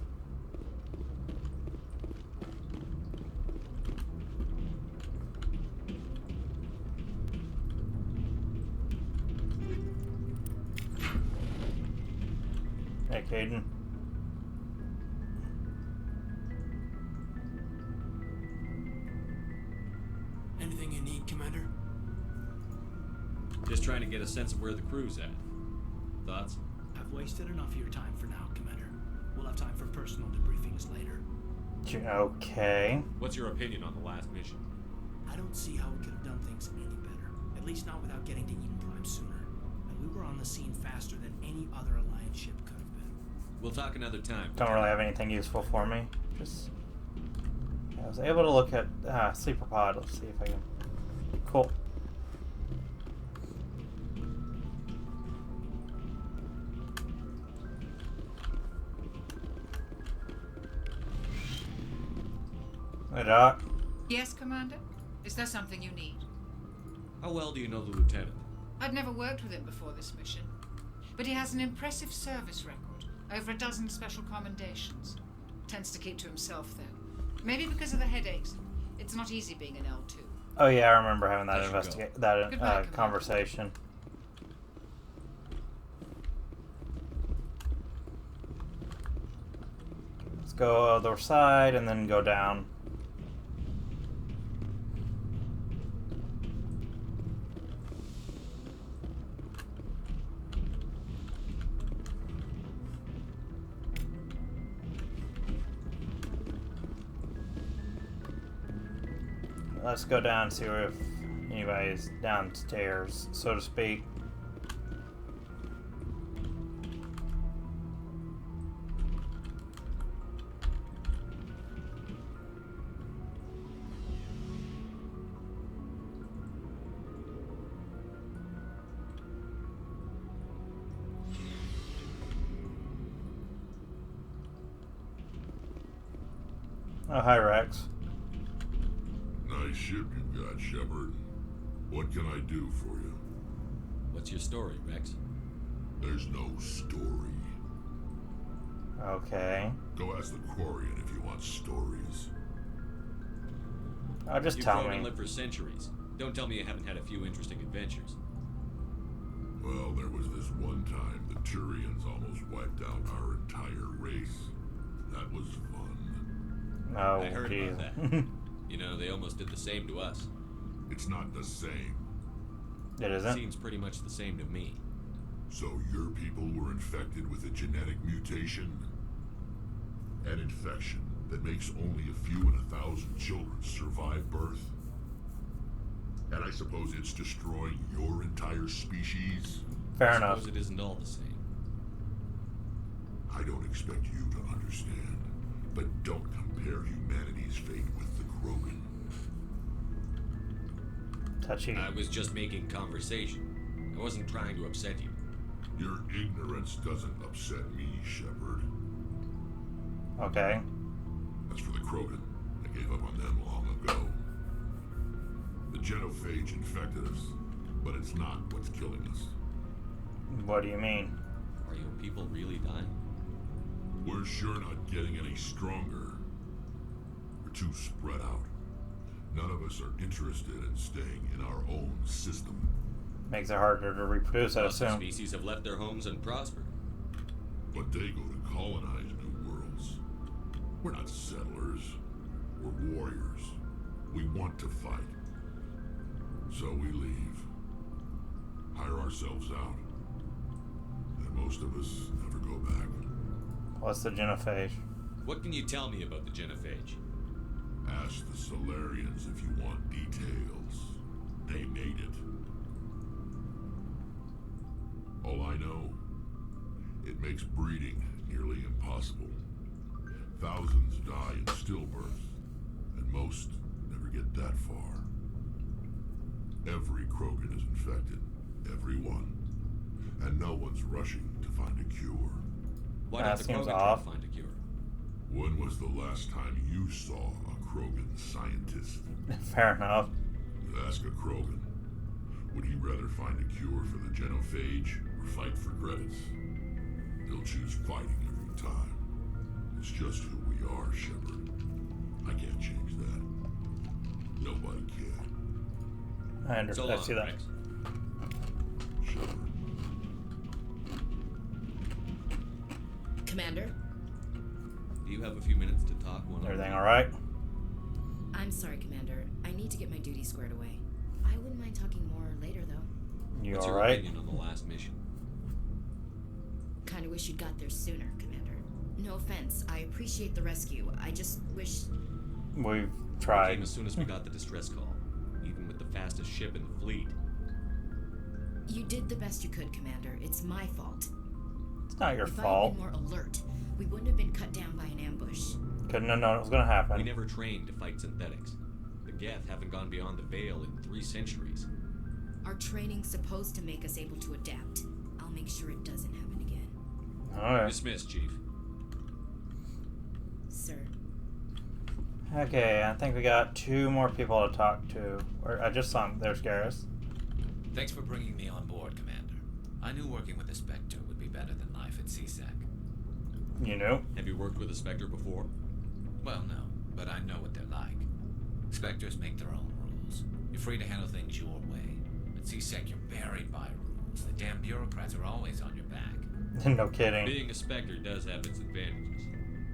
Hey, Caden. Anything you need, Commander? Just trying to get a sense of where the crew's at. Thoughts? I've wasted enough of your time for now, Commander. We'll have time for personal debriefings later. Okay. What's your opinion on the last mission? I don't see how we could have done things any better. At least not without getting to Eden Prime sooner. And we were on the scene faster than any other Alliance ship could have been. We'll talk another time. Don't really have anything useful for me. Just... I was able to look at Sleeper Pod. Let's see if I can... Cool. Hey, Doc. Yes, Commander? Is there something you need? How well do you know the lieutenant? I'd never worked with him before this mission, but he has an impressive service record, over a dozen special commendations. Tends to keep to himself, though. Maybe because of the headaches. It's not easy being an L2. Oh yeah, I remember having that Goodbye, Commander. conversation. Let's go other side and then go down. Let's go down and see if anybody's downstairs, so to speak. Oh, hi, Rex. Nice ship you've got, Shepard. What can I do for you? What's your story, Rex? There's no story. Okay. Go ask the Quarian if you want stories. Oh, just tell me. You've lived for centuries. Don't tell me you haven't had a few interesting adventures. Well, there was this one time the Turians almost wiped out our entire race. That was fun. Oh, I heard geez. about that. You know, they almost did the same to us. It's not the same. It isn't? Seems pretty much the same to me. So your people were infected with a genetic mutation? An infection that makes only a few in 1,000 children survive birth? And I suppose it's destroying your entire species? Fair enough. I suppose it isn't all the same. I don't expect you to understand, but don't compare humanity's fate with the Krogan. Touchy. I was just making conversation. I wasn't trying to upset you. Your ignorance doesn't upset me, Shepard. Okay. As for the Krogan, I gave up on them long ago. The genophage infected us, but it's not what's killing us. What do you mean? Are your people really dying? We're sure not getting any stronger. We're too spread out. None of us are interested in staying in our own system. Makes it harder to reproduce, I Lots of assume. species have left their homes and prospered. But they go to colonize new worlds. We're not settlers. We're warriors. We want to fight. So we leave. Hire ourselves out. And most of us never go back. What's the genophage? What can you tell me about the genophage? Ask the Solarians if you want details. They made it. All I know, it makes breeding nearly impossible. Thousands die in stillbirth, and most never get that far. Every Krogan is infected, every one. And no one's rushing to find a cure. Why don't the Krogan try to find a cure? When was the last time you saw a Krogan scientist? Fair enough. Ask a Krogan. Would he rather find a cure for the genophage or fight for credits? They'll choose fighting every time. It's just who we are, Shepard. I can't change that. Nobody can. I understand. I see that. Shepard. Commander? Do you have a few minutes to talk? Everything all right? I'm sorry, Commander. I need to get my duties squared away. I wouldn't mind talking more later, though. You What's all your right? opinion on the last mission? Kinda wish you'd got there sooner, Commander. No offense. I appreciate the rescue. I just wish... We've We tried. came as soon as we got the distress call, even with the fastest ship in the fleet. You did the best you could, Commander. It's my fault. It's not your If I fault. had been more alert, we wouldn't have been cut down by an ambush. Couldn't have known it was going to happen. We never trained to fight synthetics. The Geth haven't gone beyond the Veil in 3 centuries. Our training's supposed to make us able to adapt. I'll make sure it doesn't happen again. Alright. Dismissed, Chief. Sir. Okay, I think we got 2 more people to talk to. I just saw him. There's Garrus. Thanks for bringing me on board, Commander. I knew working with the Spectre would be better than life at CSEC. You know? Have you worked with a Spectre before? Well, no, but I know what they're like. Spectres make their own rules. You're free to handle things your way. At CSEC, you're buried by rules. The damn bureaucrats are always on your back. No kidding. Being a Spectre does have its advantages.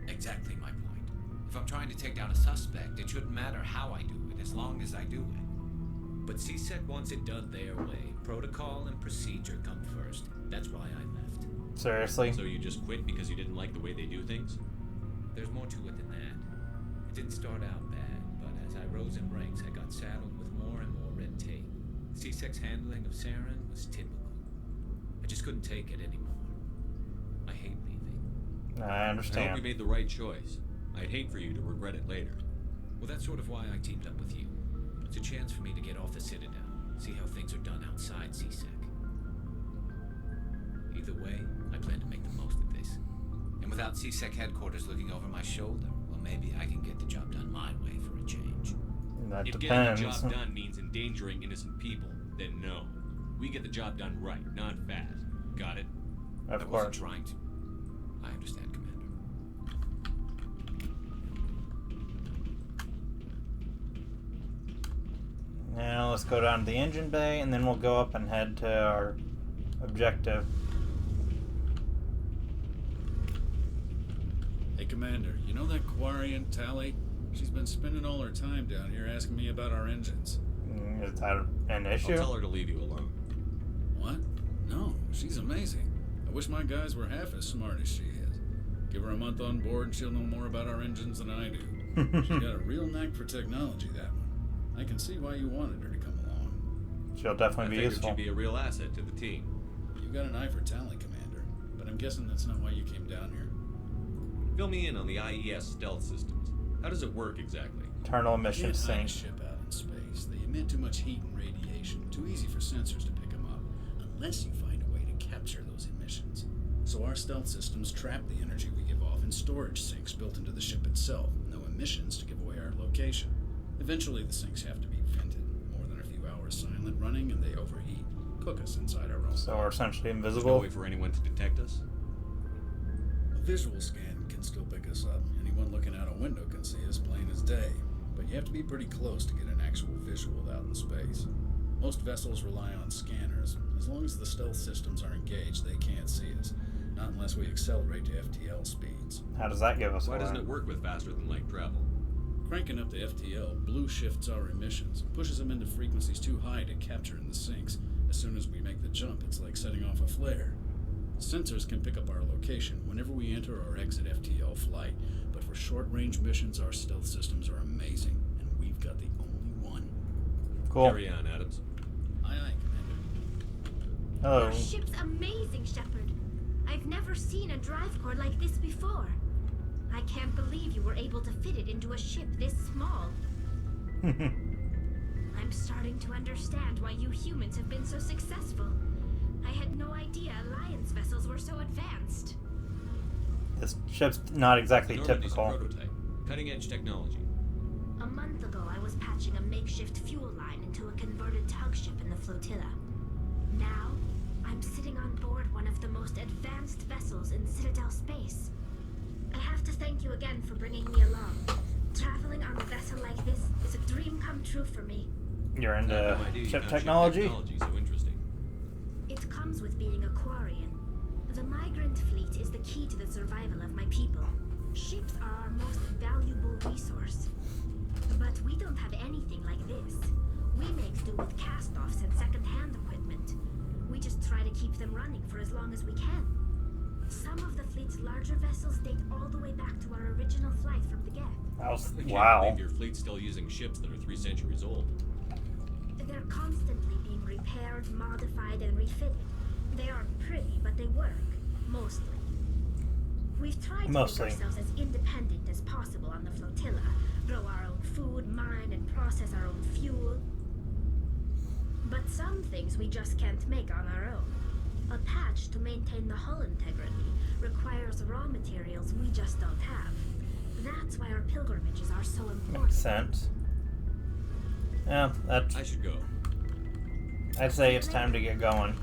Exactly my point. If I'm trying to take down a suspect, it shouldn't matter how I do it, as long as I do it. But CSEC wants it done their way. Protocol and procedure come first. That's why I left. Seriously? So you just quit because you didn't like the way they do things? There's more to it than that. It didn't start out bad, but as I rose in ranks, I got saddled with more and more red tape. CSEC's handling of Saren was typical. I just couldn't take it anymore. I hate leaving. I I hope understand. you made the right choice. I'd hate for you to regret it later. Well, that's sort of why I teamed up with you. It's a chance for me to get off the Citadel, see how things are done outside CSEC. Either way, I plan to make the most of this. And without CSEC headquarters looking over my shoulder, well, maybe I can get the job done my way for a change. That If depends. getting the job done means endangering innocent people, then no. We get the job done right, not fast. Got it? Of I course. wasn't trying to. I understand, Commander. Now let's go down to the engine bay, and then we'll go up and head to our objective. Hey, Commander, you know that Quarian, Tally? She's been spending all her time down here asking me about our engines. Is that an issue? I'll tell her to leave you alone. What? No, she's amazing. I wish my guys were half as smart as she is. Give her a month on board and she'll know more about our engines than I do. She's got a real knack for technology, that one. I can see why you wanted her to come along. She'll definitely be useful. She'd be a real asset to the team. You got an eye for talent, Commander, but I'm guessing that's not why you came down here. Fill me in on the IES stealth systems. How does it work exactly? Internal emission Can't hide a sync. ship out in space. They emit too much heat and radiation. Too easy for sensors to pick them up, unless you find a way to capture those emissions. So our stealth systems trap the energy we give off in storage sinks built into the ship itself. No emissions to give away our location. Eventually the sinks have to be vented. More than a few hours silent running and they overheat. Cook us inside our own. So we're essentially There's invisible. no way for anyone to detect us? A visual scan can still pick us up. Anyone looking out a window can see us plain as day. But you have to be pretty close to get an actual visual out in space. Most vessels rely on scanners. As long as the stealth systems are engaged, they can't see us. Not unless we accelerate to FTL speeds. How does that give us Why away? doesn't it work with faster than light travel? Cranking up the FTL blue shifts our emissions, pushes them into frequencies too high to capture in the sinks. As soon as we make the jump, it's like setting off a flare. Sensors can pick up our location whenever we enter or exit FTL flight, but for short-range missions, our stealth systems are amazing, and we've got the only one. Cool. Carry on, Adams. Aye, aye, Commander. Hello. Your ship's amazing, Shepard. I've never seen a drive core like this before. I can't believe you were able to fit it into a ship this small. I'm starting to understand why you humans have been so successful. I had no idea Alliance vessels were so advanced. This ship's not exactly Normandy's a typical. prototype. Cutting-edge technology. A month ago, I was patching a makeshift fuel line into a converted tug ship in the flotilla. Now, I'm sitting on board one of the most advanced vessels in Citadel space. I have to thank you again for bringing me along. Traveling on a vessel like this is a dream come true for me. You're into No idea you ship found technology? Technology so interesting. It comes with being a Quarian. The migrant fleet is the key to the survival of my people. Ships are our most valuable resource. But we don't have anything like this. We make do with cast-offs and second-hand equipment. We just try to keep them running for as long as we can. Some of the fleet's larger vessels date all the way back to our original flight from the get. That was, I can't wow. believe your fleet's still using ships that are 3 centuries old. They're constantly being repaired, modified, and refitted. They aren't pretty, but they work. Mostly. We've tried to Mostly. make ourselves as independent as possible on the flotilla. Grow our own food, mine, and process our own fuel. But some things we just can't make on our own. A patch to maintain the hull integrity requires raw materials we just don't have. That's why our pilgrimages are so important. Makes sense. Yeah, that's. I should go. I'd say it's time to get going.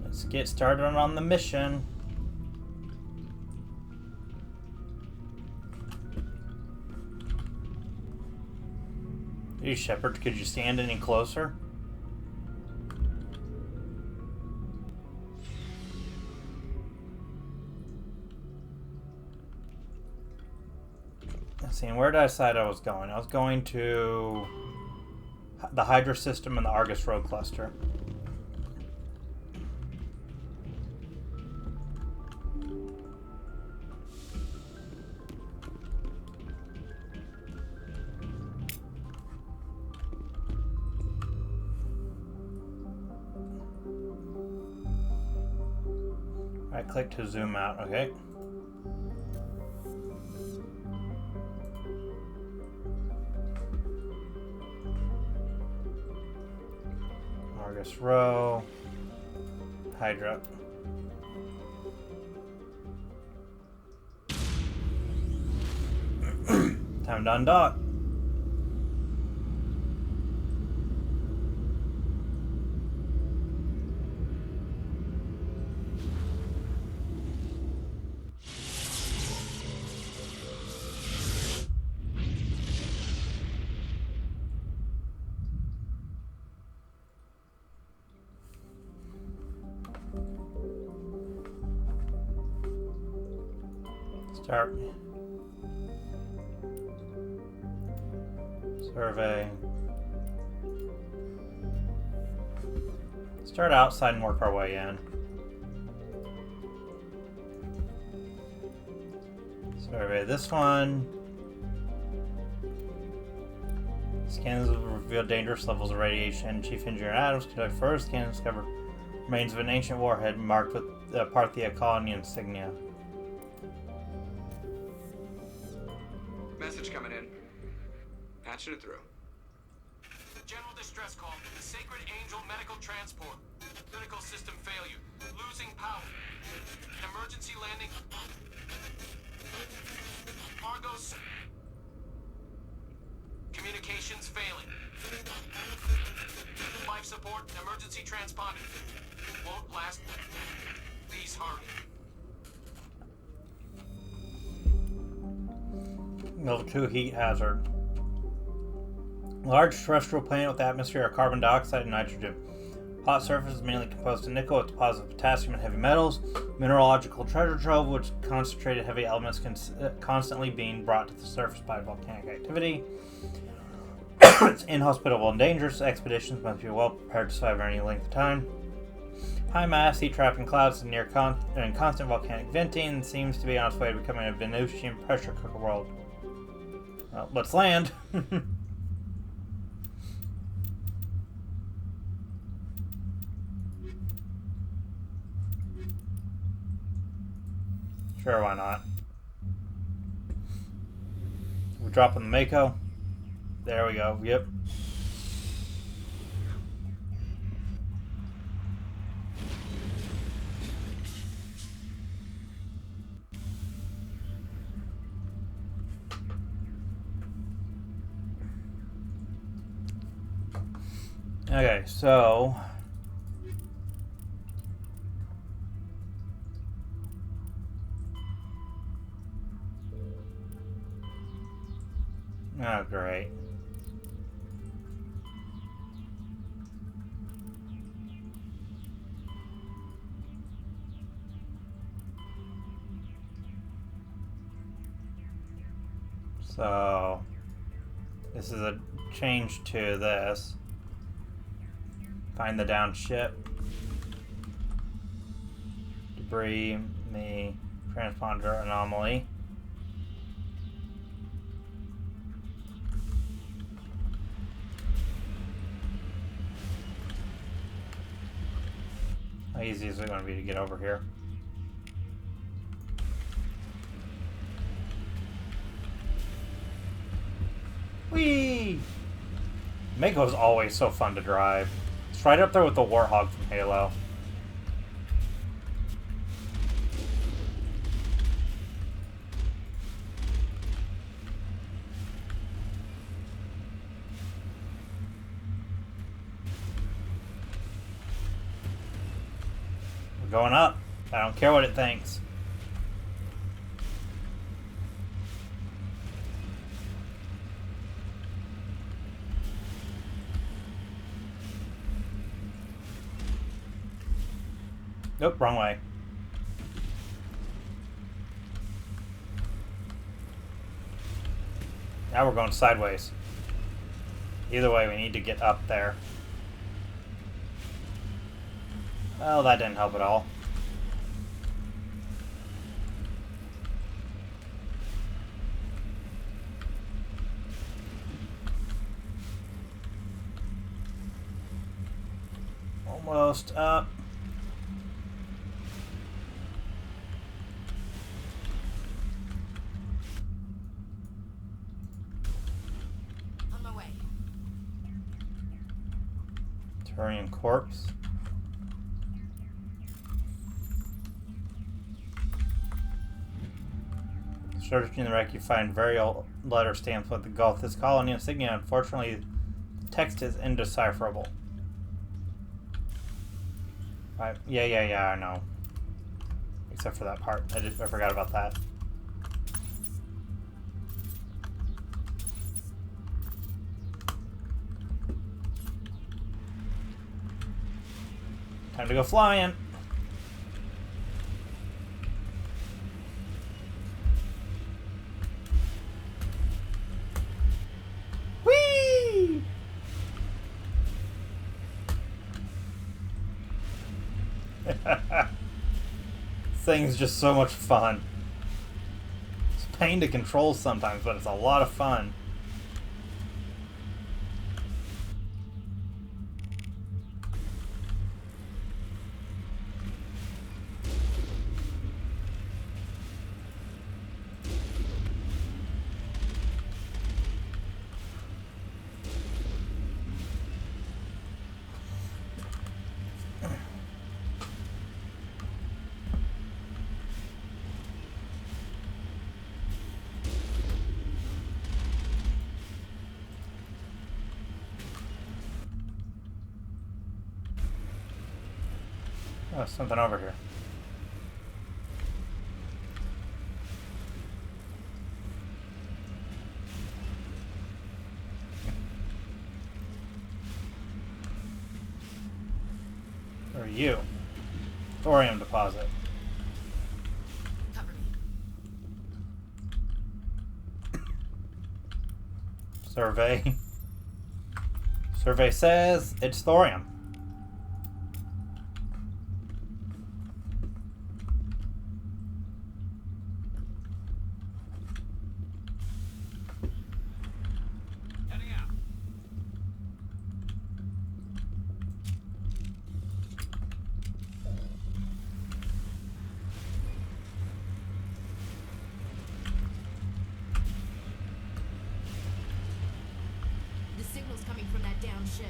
Let's get started on the mission. Hey, Shepard, could you stand any closer? Let's see, and where did I decide I was going? I was going to the Hydra system and the Argus Road cluster. Right click to zoom out, okay. Argus Row, Hydra. Time to undock. Start. Survey. Start outside and work our way in. Survey this one. Scans will reveal dangerous levels of radiation. Chief Engineer Adams conduct first scan and discover remains of an ancient warhead marked with the Parthia colony insignia. Message coming in. Patching it through. General distress call. The Sacred Angel medical transport. Critical system failure. Losing power. Emergency landing. Argos. Communications failing. Life support. Emergency transponded. Won't last. Please hurry. Level 2 heat hazard. Large terrestrial planet with atmosphere of carbon dioxide and nitrogen. Hot surface is mainly composed of nickel with deposits of potassium and heavy metals. Mineralogical treasure trove, which concentrated heavy elements constantly being brought to the surface by volcanic activity. It's inhospitable and dangerous. Expeditions must be well prepared to survive any length of time. High mass, heat trapped in clouds and near constant volcanic venting, seems to be on its way to becoming a Venusian pressure cooker world. Well, let's land. Sure, why not? We're dropping the Mako. There we go. Yep. Okay, so oh, great. So this is a change to this. Find the down ship. Debris, the transponder anomaly. How easy is it going to be to get over here? Whee! Mako is always so fun to drive. It's right up there with the Warthog from Halo. We're going up. I don't care what it thinks. Nope, wrong way. Now we're going sideways. Either way, we need to get up there. Well, that didn't help at all. Almost up. Turian corpse. Searching the wreck, you find very old letter stamps with the Gothis colony insignia. Unfortunately, the text is indecipherable. Right. Yeah, I know. Except for that part. I forgot about that. Time to go flying. Whee! Thing's just so much fun. It's a pain to control sometimes, but it's a lot of fun. Oh, something over here. Who are you? Thorium deposit. Cover me. Survey. Survey says it's thorium. Heading out. The signal's coming from that down ship.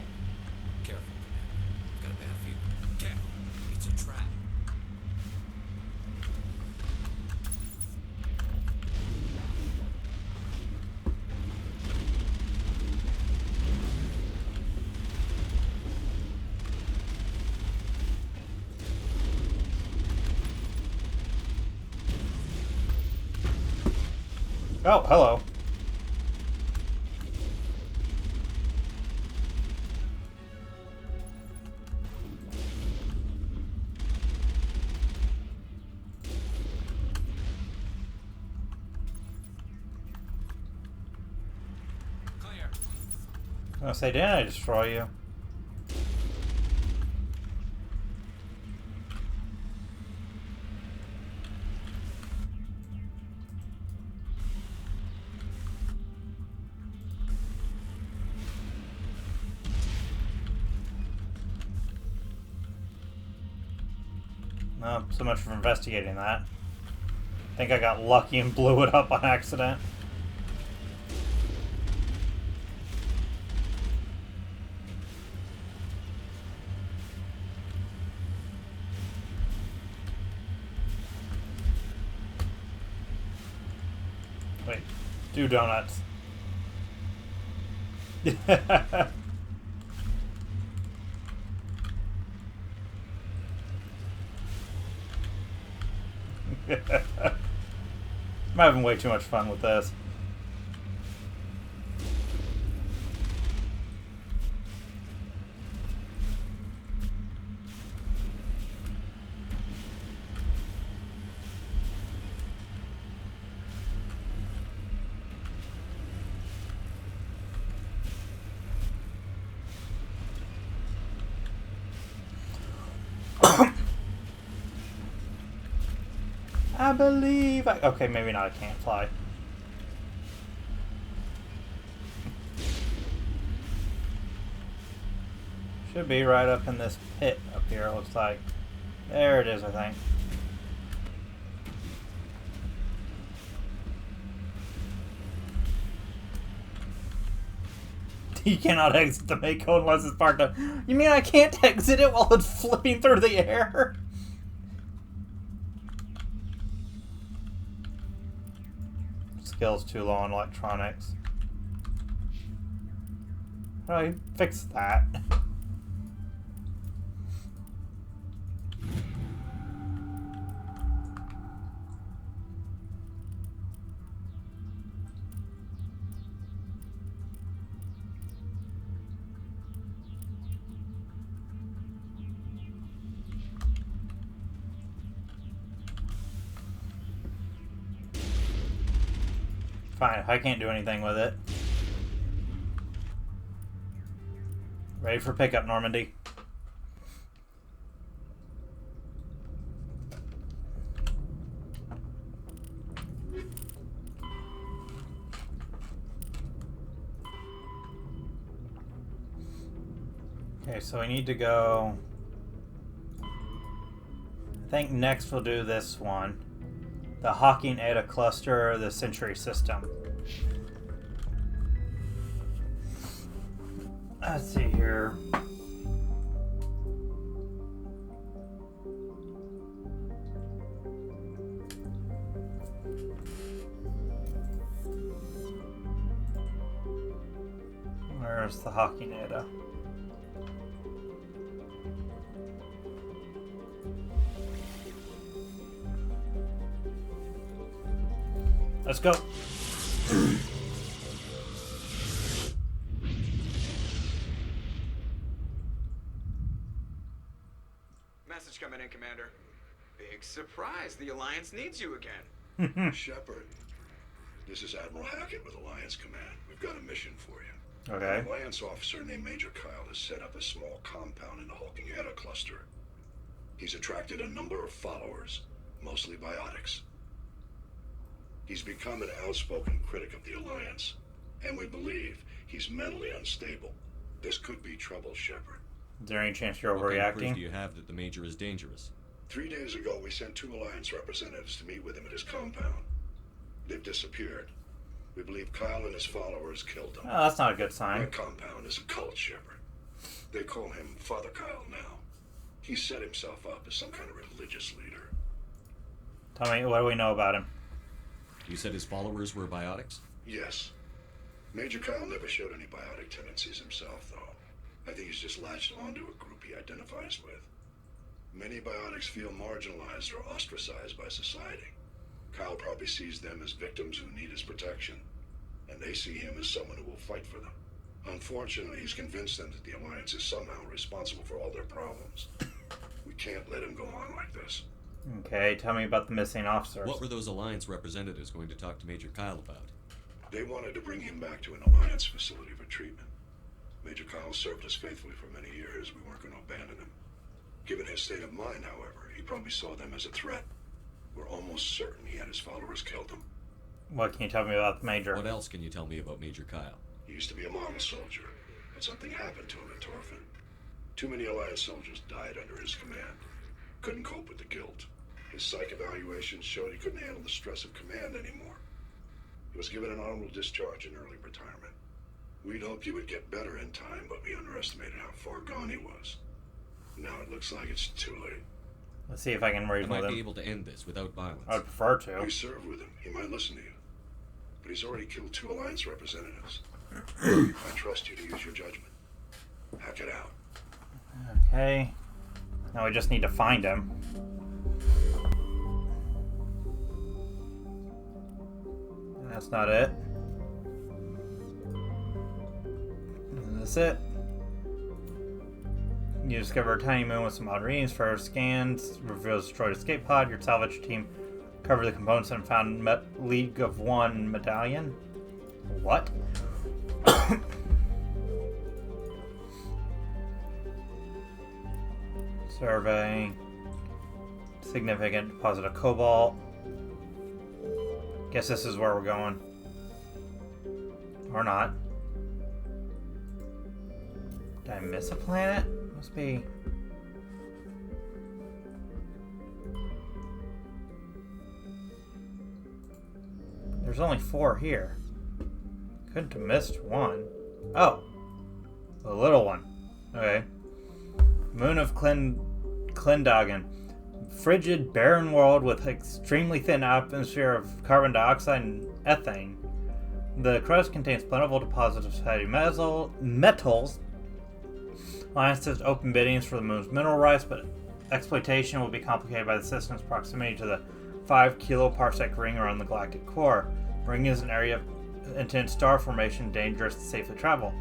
Careful, Commander. Got a bad feeling. Careful. It's a trap. Oh, hello. Clear. I was gonna say, didn't I destroy you? No, so much for investigating that. I think I got lucky and blew it up on accident. Wait, do donuts. I'm having way too much fun with this. I believe I... Okay, maybe not. I can't fly. Should be right up in this pit up here, it looks like. There it is, I think. You cannot exit the Mako unless it's parked up. You mean I can't exit it while it's flipping through the air? skills too low on electronics. How do I fix that? Fine, I can't do anything with it. Ready for pickup, Normandy. Okay, so we need to go... I think next we'll do this one. The Hawking Eta Cluster, the Century System. Let's see here. Where's the Hawking Eta? Let's go. Message coming in, Commander. Big surprise. The Alliance needs you again. Shepard, this is Admiral Hackett with Alliance Command. We've got a mission for you. Okay. An Alliance officer named Major Kyle has set up a small compound in the Hawking Eta cluster. He's attracted a number of followers, mostly biotics. He's become an outspoken critic of the Alliance, and we believe he's mentally unstable. This could be trouble, Shepard. Is there any chance you're What kind of overreacting? proof do you have that the Major is dangerous? 3 days ago, we sent 2 Alliance representatives to meet with him at his compound. They've disappeared. We believe Kyle and his followers killed them. Oh, that's not a good sign. Their compound is a cult, Shepard. They call him Father Kyle now. He set himself up as some kind of religious leader. Tell me, what do we know about him? You said his followers were biotics? Yes. Major Kyle never showed any biotic tendencies himself, though. I think he's just latched onto a group he identifies with. Many biotics feel marginalized or ostracized by society. Kyle probably sees them as victims who need his protection, and they see him as someone who will fight for them. Unfortunately, he's convinced them that the Alliance is somehow responsible for all their problems. We can't let him go on like this. Okay, tell me about the missing officers. What were those Alliance representatives going to talk to Major Kyle about? They wanted to bring him back to an Alliance facility for treatment. Major Kyle served us faithfully for many years. We weren't going to abandon him. Given his state of mind, however, he probably saw them as a threat. We're almost certain he had his followers killed him. What can you tell me about the Major? What else can you tell me about Major Kyle? He used to be a model soldier, but something happened to him at Torfin. Too many Alliance soldiers died under his command. Couldn't cope with the guilt. His psych evaluations showed he couldn't handle the stress of command anymore. He was given an honorable discharge in early retirement. We'd hoped he would get better in time, but we underestimated how far gone he was. Now it looks like it's too late. Let's see if I can I reason with might him. be able to end this without violence. I would prefer to. We served with him. He might listen to you. But he's already killed 2 Alliance representatives. I trust you to use your judgment. Hack it out. Okay. Now we just need to find him. That's not it. Isn't this it? You discover a tiny moon with some odd readings. For scans, reveals destroyed escape pod. Your salvage team covered the components and found League of One medallion. What? Survey. Significant deposit of cobalt. Guess this is where we're going. Or not. Did I miss a planet? Must be... There's only 4 here. Couldn't have missed one. Oh. The little one. Okay. Moon of Clendagen. frigid, barren world with extremely thin atmosphere of carbon dioxide and ethane. The crust contains plentiful deposits of heavy metals. Alliance does open biddings for the moon's mineral rights, but exploitation will be complicated by the system's proximity to the 5 kiloparsec ring around the galactic core. The ring is an area of intense star formation, dangerous to safely travel.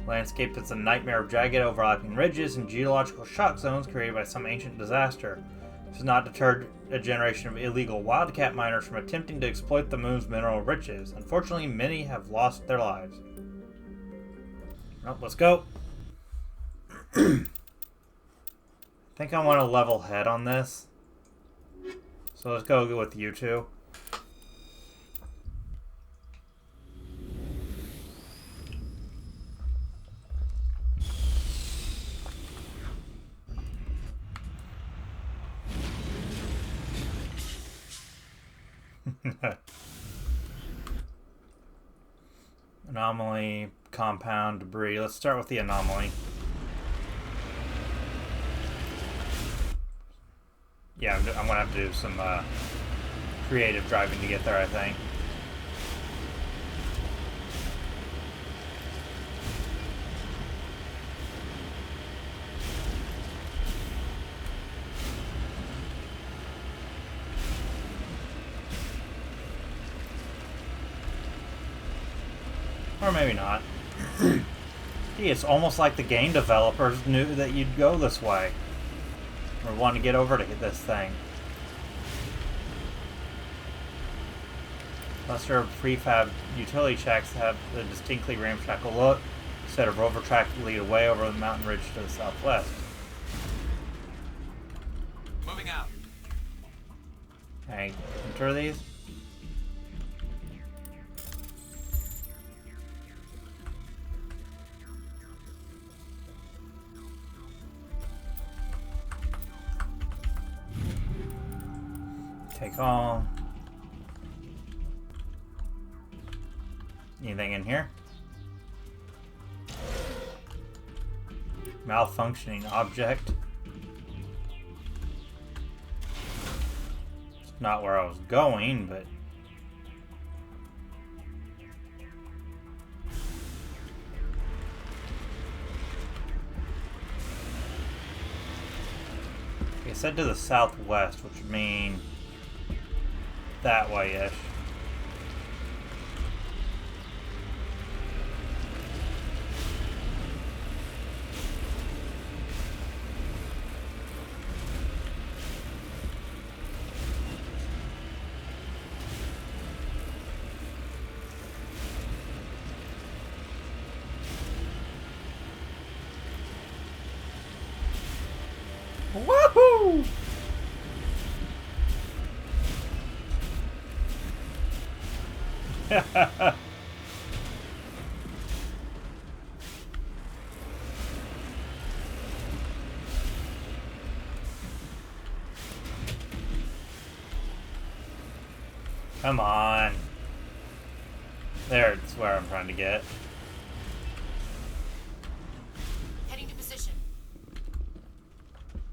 The landscape is a nightmare of jagged, overlapping ridges and geological shock zones created by some ancient disaster. This has not deterred a generation of illegal wildcat miners from attempting to exploit the moon's mineral riches. Unfortunately, many have lost their lives. Well, let's go. I think I want to level head on this. So let's go with you two. Anomaly, compound, debris. Let's start with the anomaly. Yeah, I'm gonna have to do some creative driving to get there, I think. Or maybe not. Gee, it's almost like the game developers knew that you'd go this way. Or wanted to get over to this thing. Cluster of prefab utility shacks have a distinctly ramshackle look. A set of rover tracks lead away over the mountain ridge to the southwest. Moving out. Okay, enter these. Take all. Anything in here? Malfunctioning object. It's not where I was going, but... I said to the southwest, which would mean... that way-ish. Woohoo! Come on. There's where I'm trying to get. Heading to position.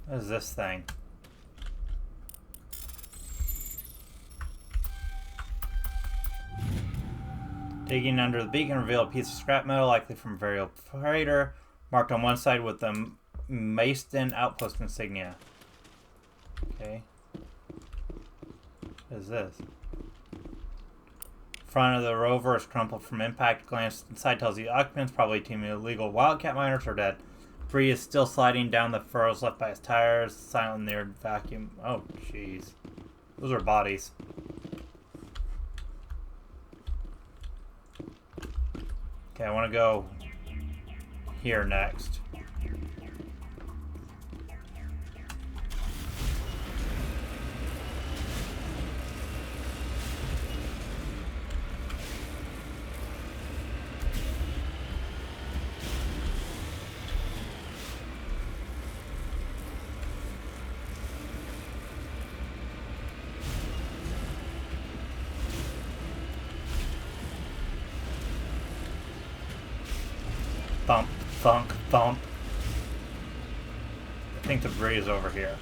What is this thing? Digging under the beacon revealed a piece of scrap metal, likely from a very old freighter, marked on one side with the Maeston outpost insignia. Okay. What is this? Front of the rover is crumpled from impact. Glance inside tells the occupants, probably a team of illegal wildcat miners, are dead. Debris is still sliding down the furrows left by his tires, silent near vacuum. Oh, jeez. Those are bodies. Okay, I want to go here next. Thump, thunk, thump. I think the debris is over here.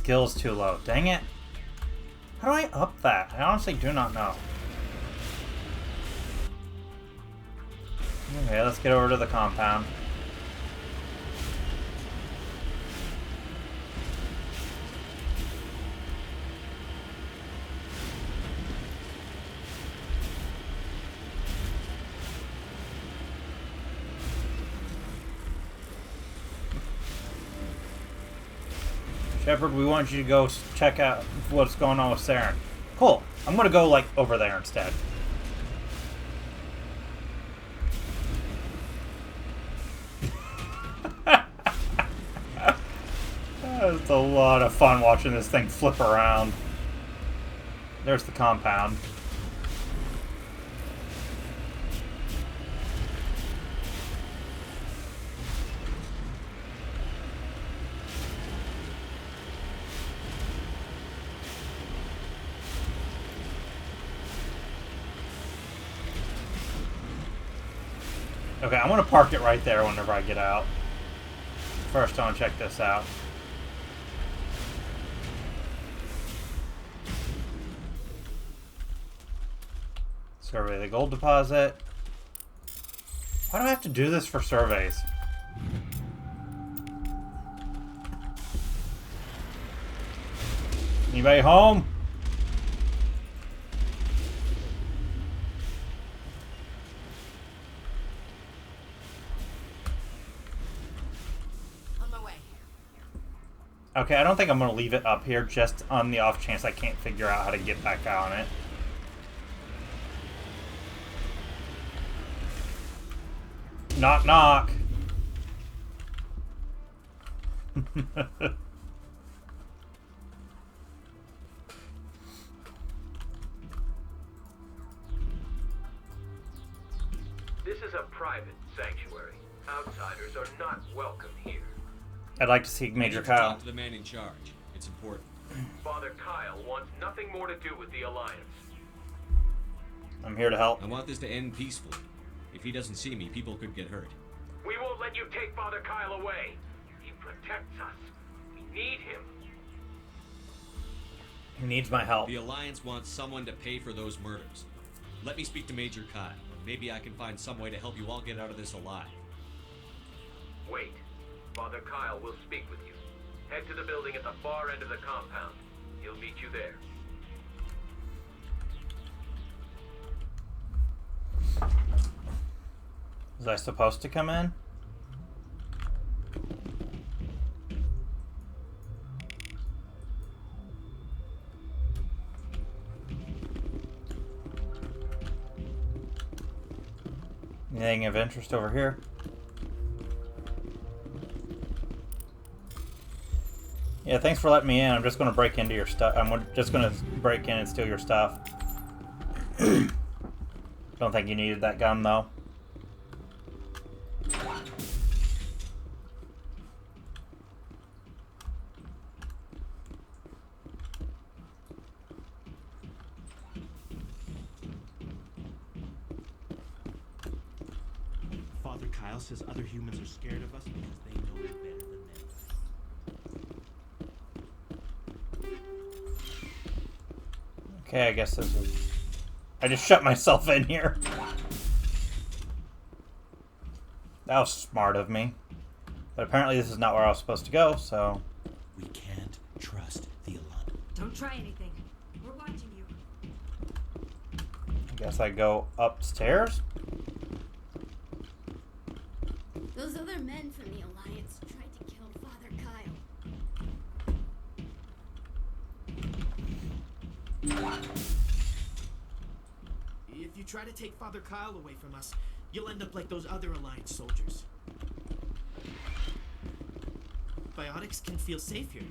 skill's too low. Dang it. How do I up that? I honestly do not know. Okay, let's get over to the compound. Shepard, we want you to go check out what's going on with Saren. Cool. I'm gonna go, like, over there instead. It's a lot of fun watching this thing flip around. There's the compound. Okay, I'm gonna park it right there whenever I get out. First, I want to check this out. Survey the gold deposit. Why do I have to do this for surveys? Anybody home? On my way. Okay, I don't think I'm going to leave it up here just on the off chance I can't figure out how to get back on it. Knock, knock. This is a private sanctuary. Outsiders are not welcome here. I'd like to see Major Kyle. Talk to the man in charge. It's important. Father Kyle wants nothing more to do with the Alliance. I'm here to help. I want this to end peacefully. If he doesn't see me, people could get hurt. We won't let you take Father Kyle away. He protects us. We need him. He needs my help. The Alliance wants someone to pay for those murders. Let me speak to Major Kyle. Maybe I can find some way to help you all get out of this alive. Wait. Father Kyle will speak with you. Head to the building at the far end of the compound. He'll meet you there. Was I supposed to come in? Anything of interest over here? Yeah, thanks for letting me in. I'm just going to break into your stuff. I'm just going to break in and steal your stuff. Don't think you needed that gun, though. Father Kyle says other humans are scared of us because they know it better than them. Okay, I guess this is... I just shut myself in here. That was smart of me. But apparently this is not where I was supposed to go, so... We can't trust the Alliance. Don't try anything. We're watching you. I guess I go upstairs? Those other men from the Alliance tried to kill Father Kyle. If you try to take Father Kyle away from us, you'll end up like those other Alliance soldiers. Biotics can feel safe here.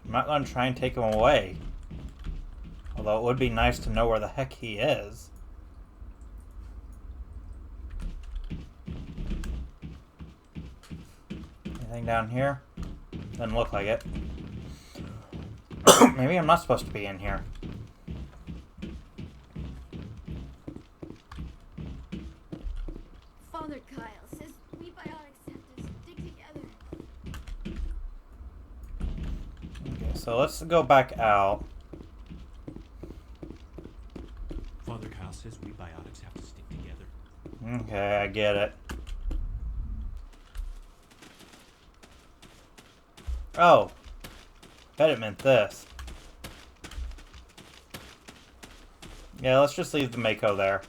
I'm not going to try and take him away. Although it would be nice to know where the heck he is. Anything down here? Doesn't look like it. Maybe I'm not supposed to be in here. Father Kyle says we Biotics have to stick together. I guess So let's go back out. Father Kyle says we biotics have to stick together. Okay, I get it. Oh. Bet it meant this. Yeah, let's just leave the Mako there.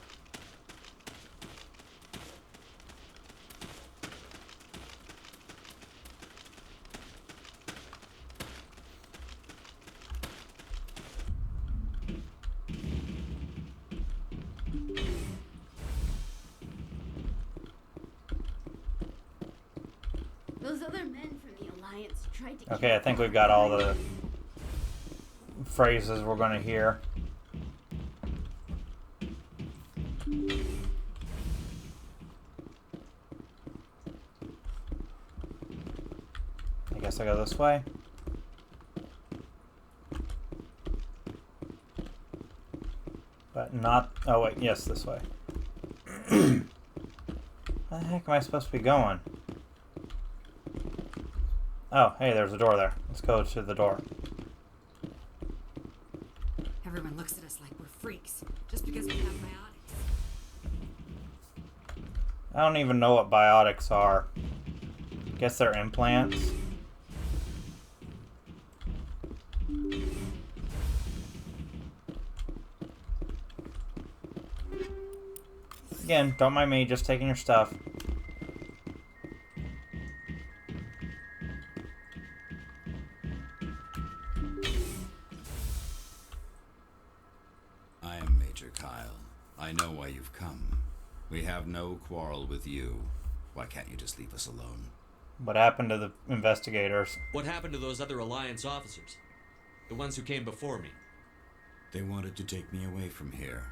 Those other men from the Alliance tried to Okay, I think we've got all the phrases we're going to hear. I guess I go this way. But not... Oh, wait. Yes, this way. Where the heck am I supposed to be going? Oh, hey, there's a door there. Let's go to the door. Everyone looks at us like we're freaks, just because we have biotics. I don't even know what biotics are. Guess they're implants. Again, don't mind me, just taking your stuff. I am Major Kyle. I know why you've come. We have no quarrel with you. Why can't you just leave us alone? What happened to the investigators? What happened to those other Alliance officers? The ones who came before me? They wanted to take me away from here.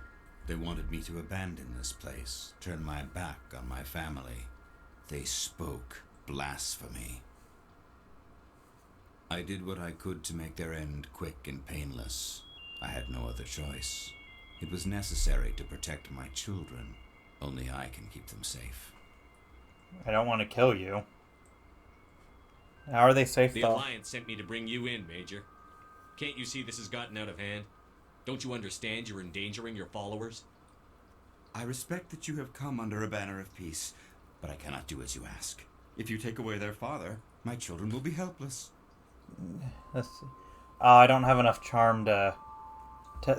They wanted me to abandon this place, turn my back on my family. They spoke blasphemy. I did what I could to make their end quick and painless. I had no other choice. It was necessary to protect my children. Only I can keep them safe. I don't want to kill you. How are they safe, The though? Alliance sent me to bring you in, Major. Can't you see this has gotten out of hand? Don't you understand you're endangering your followers? I respect that you have come under a banner of peace, but I cannot do as you ask. If you take away their father, my children will be helpless. Let's see. I don't have enough charm to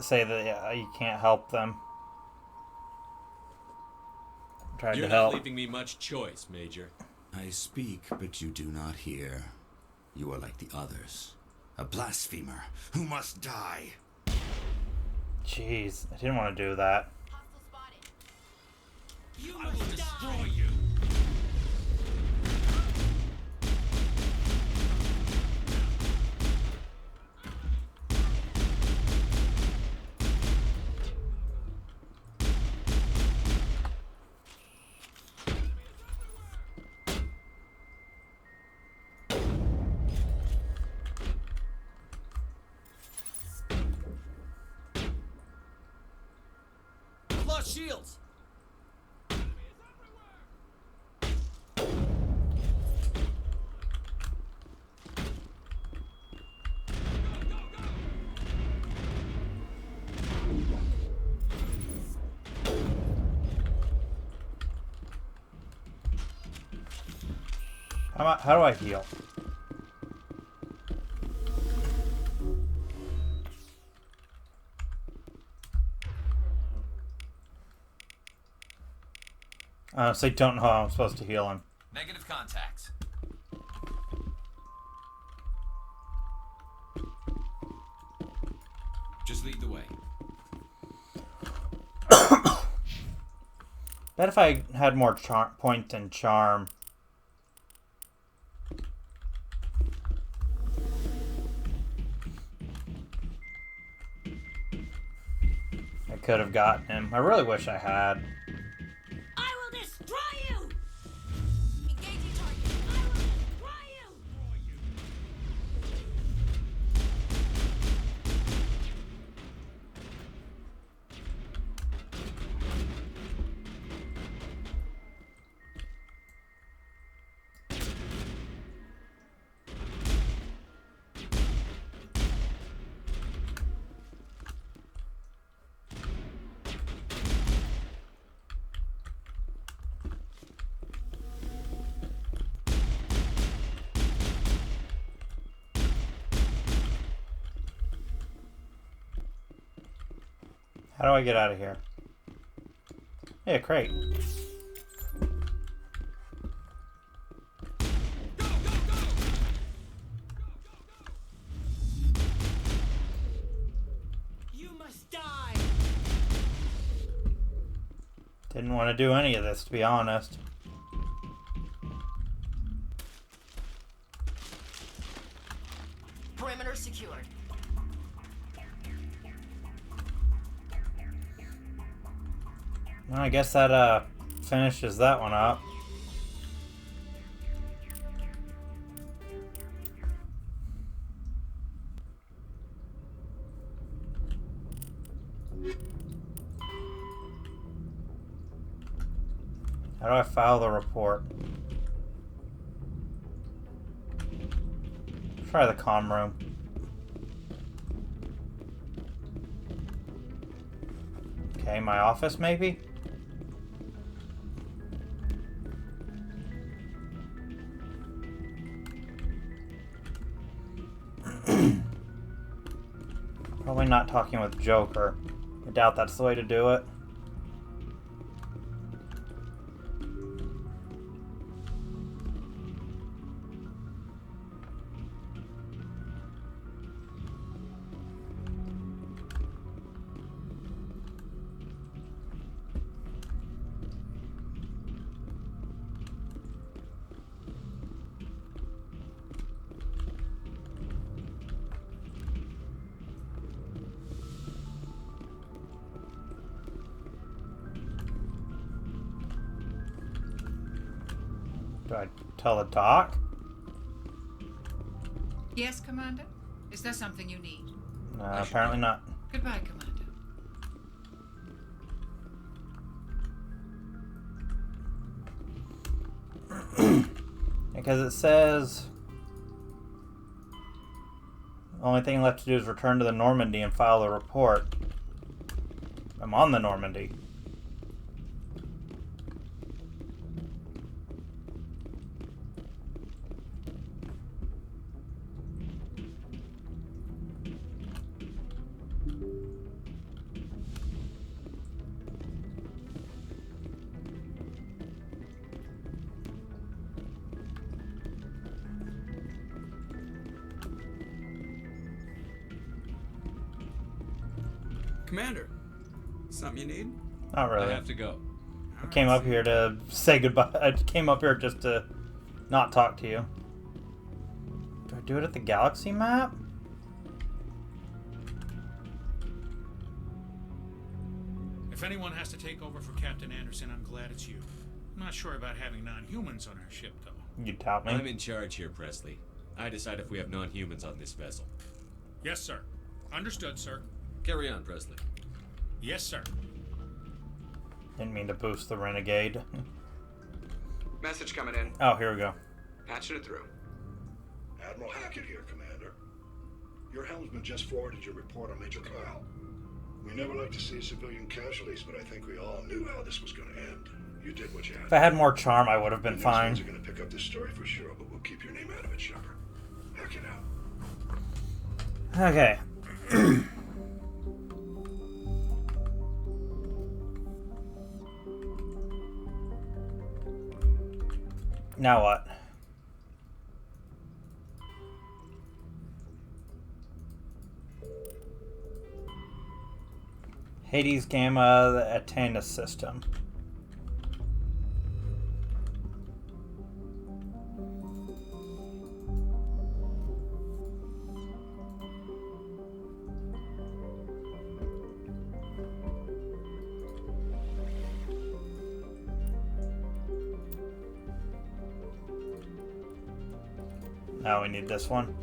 say that you can't help them. Tried You're to not help. leaving me much choice, Major. I speak, but you do not hear. You are like the others. A blasphemer who must die. Jeez, I didn't want to do that. I will destroy you. Lost shields! How do I heal? I honestly don't know how I'm supposed to heal him. Negative contacts. Just lead the way. Bet if I had more point and charm. I could have gotten him. I really wish I had. I will destroy you! Engaging target. I will destroy you! How do I get out of here? Yeah, crate. You must die! Didn't want to do any of this, to be honest. Perimeter secured. Well, I guess that finishes that one up. How do I file the report? Try the comm room. Okay, my office maybe? Probably not talking with Joker. I doubt that's the way to do it. Do I tell the doc? Yes, Commander? Is there something you need? Apparently not. Goodbye, Commander. Because it says the only thing left to do is return to the Normandy and file a report. I'm on the Normandy. Commander, something you need? Not really. I have to go. I came up here to say goodbye. I came up here just to not talk to you. Do I do it at the galaxy map? If anyone has to take over for Captain Anderson, I'm glad it's you. I'm not sure about having non-humans on our ship, though. You doubt me? I'm in charge here, Presley. I decide if we have non-humans on this vessel. Yes, sir. Understood, sir. Carry on, Presley. Yes, sir. Didn't mean to boost the Renegade. Message coming in. Oh, here we go. Patching it through. Admiral Hackett here, Commander. Your helmsman just forwarded your report on Major Kyle. We never like to see civilian casualties, but I think we all knew how this was going to end. You did what you had. If I had more charm, I would have been fine. The are going to pick up this story for sure, but we'll keep your name out of it, Shepard. Hackett out. Okay. Now what? Hades Gamma, the Atena system. Now we need this one.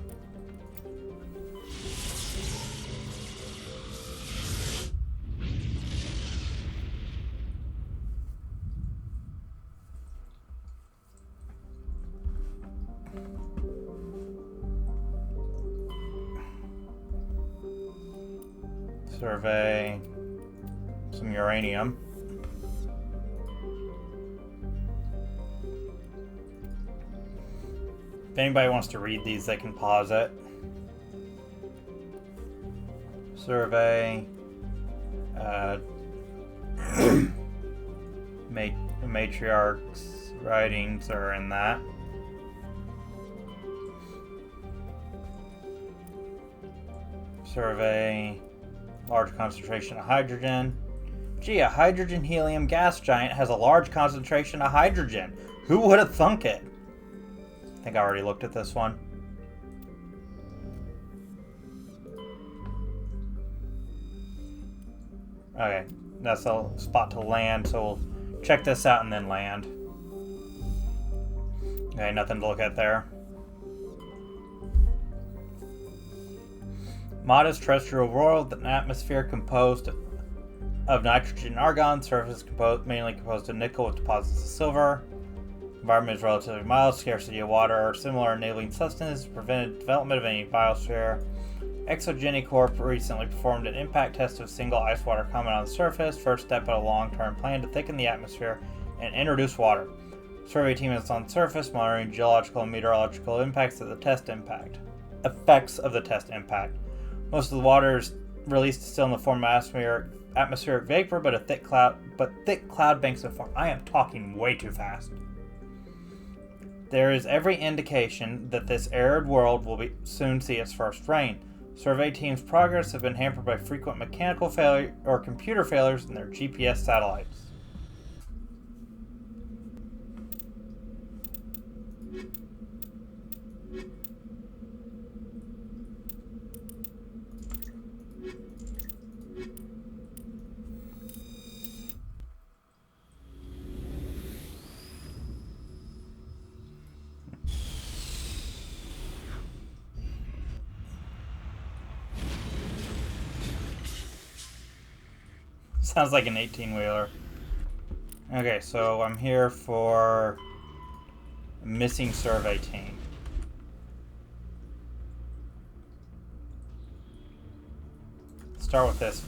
Survey some uranium. If anybody wants to read these, they can pause it. Survey Matriarch's writings are in that. Survey. Large concentration of hydrogen. Gee, a hydrogen-helium gas giant has a large concentration of hydrogen. Who would have thunk it? I think I already looked at this one. Okay, that's a spot to land, so we'll check this out and then land. Okay, nothing to look at there. Modest terrestrial world with an atmosphere composed of nitrogen and argon. Surface mainly composed of nickel with deposits of silver. Environment is relatively mild. Scarcity of water or similar enabling substances prevented development of any biosphere. Exogeny Corp recently performed an impact test of single ice water comet on the surface. First step in a long-term plan to thicken the atmosphere and introduce water. Survey team is on surface monitoring geological and meteorological effects of the test impact. Most of the water is released still in the form of atmospheric vapor, but thick cloud banks have formed. I am talking way too fast. There is every indication that this arid world will soon see its first rain. Survey team's progress has been hampered by frequent mechanical failure or computer failures in their GPS satellites. Sounds like an 18-wheeler. Okay, so I'm here for missing survey team. Start with this.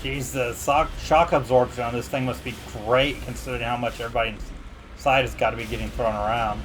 Jeez, the shock absorption on this thing must be great considering how much everybody inside has got to be getting thrown around.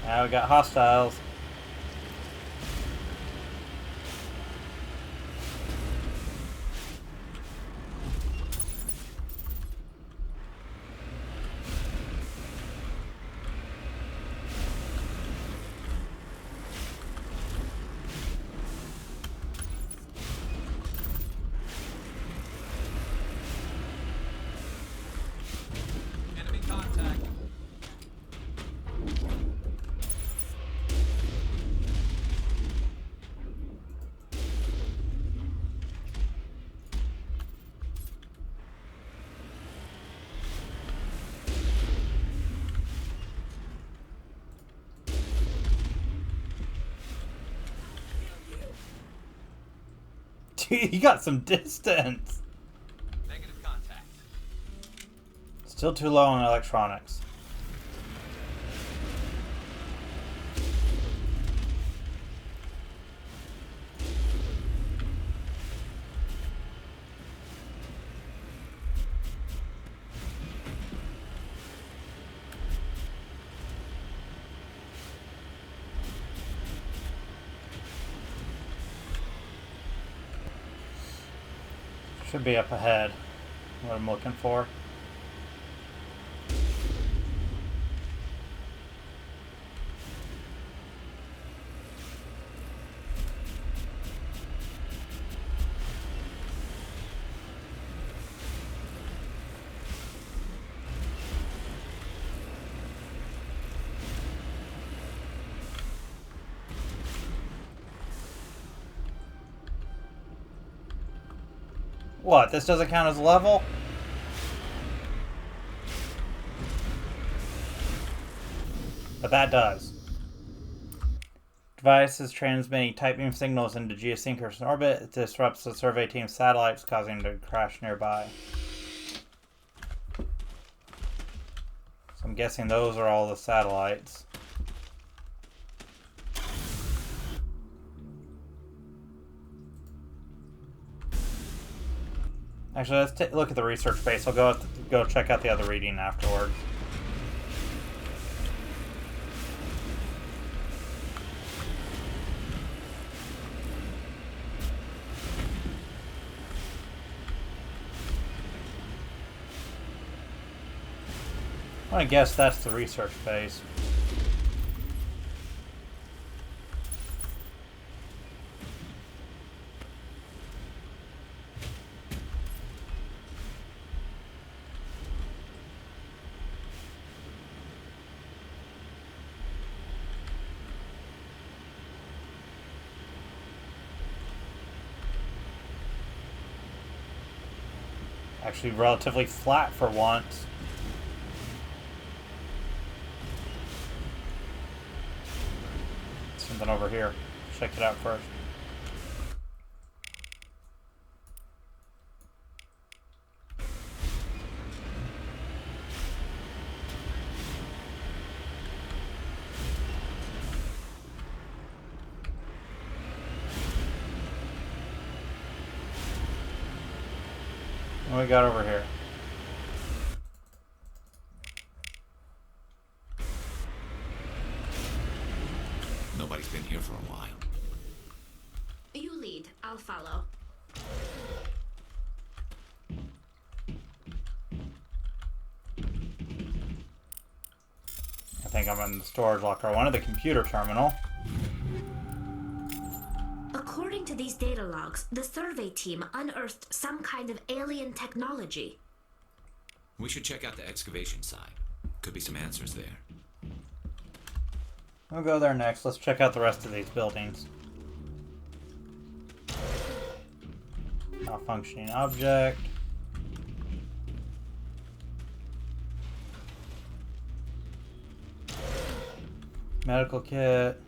Now we got hostiles. Enemy contact. Dude, he got some distance. Negative contact. Still too low on electronics. Should be up ahead. What I'm looking for. What, this doesn't count as a level? But that does. Device is transmitting type beam signals into geosynchronous orbit. It disrupts the survey team's satellites, causing them to crash nearby. So I'm guessing those are all the satellites. Actually, let's look at the research base. I'll go check out the other reading afterwards. I guess that's the research base. Actually relatively flat for once. Something over here. Check it out first. What we got over here? Nobody's been here for a while. You lead. I'll follow. I think I'm in the storage locker. I wanted the computer terminal. According to these data logs, the survey team unearthed some kind of alien technology. We should check out the excavation side. Could be some answers there. We'll go there next. Let's check out the rest of these buildings. Malfunctioning object. Medical kit.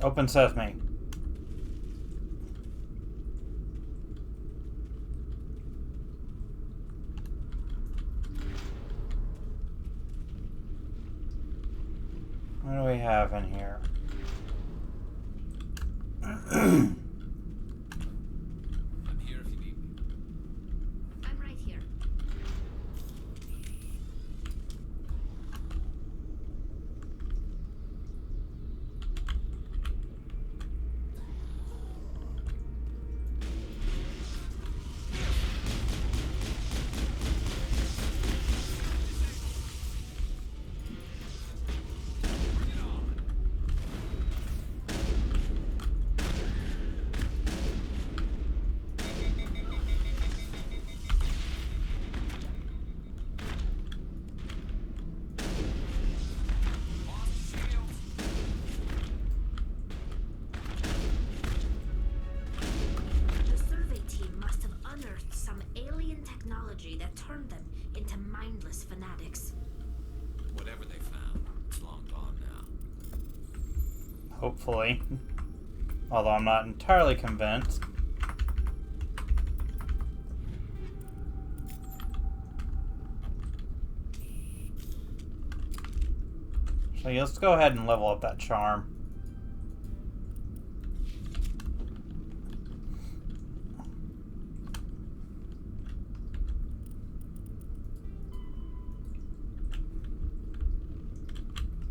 Open sesame. What do we have in here? I'm here if you need me. I'm right here. That turned them into mindless fanatics. Whatever they found, it's long gone now. Hopefully. Although I'm not entirely convinced. So let's go ahead and level up that charm.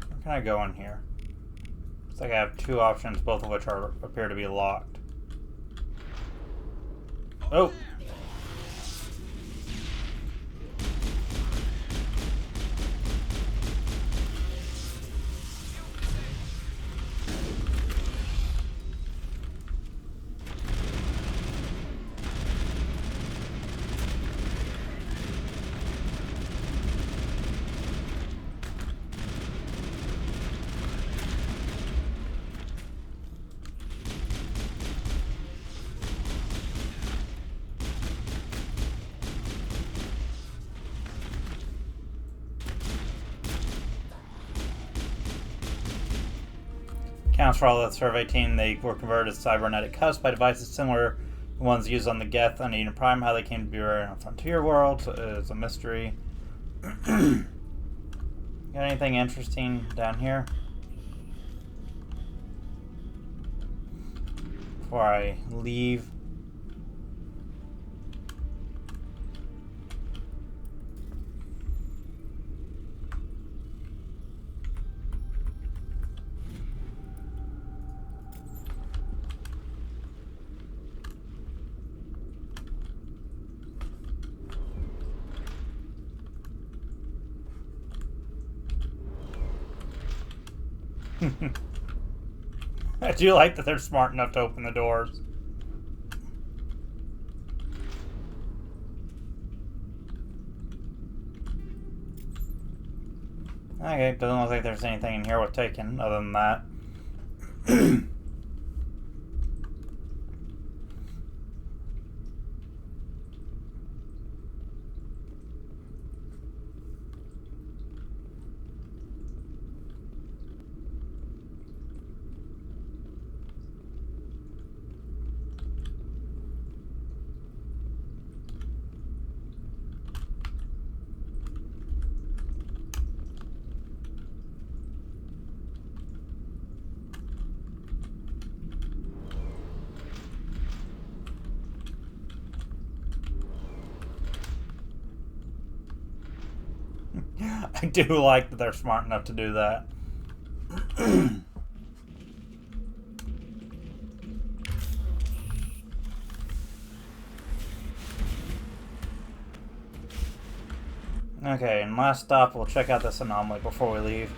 Where can I go in here? Looks like I have two options, both of which appear to be locked. Oh! Counts for all the survey team. They were converted to cybernetic husks by devices similar to the ones used on the Geth on Eden Prime. How they came to be rare in a frontier world is a mystery. Got anything interesting down here? Before I leave. I do like that they're smart enough to open the doors. Okay, doesn't look like there's anything in here worth taking other than that. I do like that they're smart enough to do that. Okay, and last stop, we'll check out this anomaly before we leave.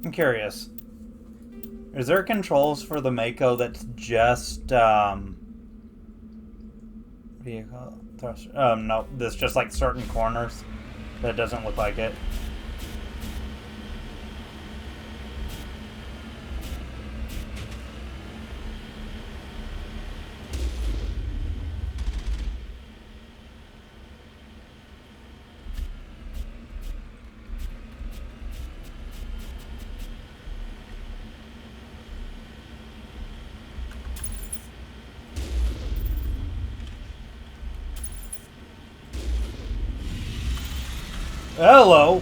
I'm curious. Is there controls for the Mako that's just vehicle thrust? No, there's just like certain corners that doesn't look like it. Hello.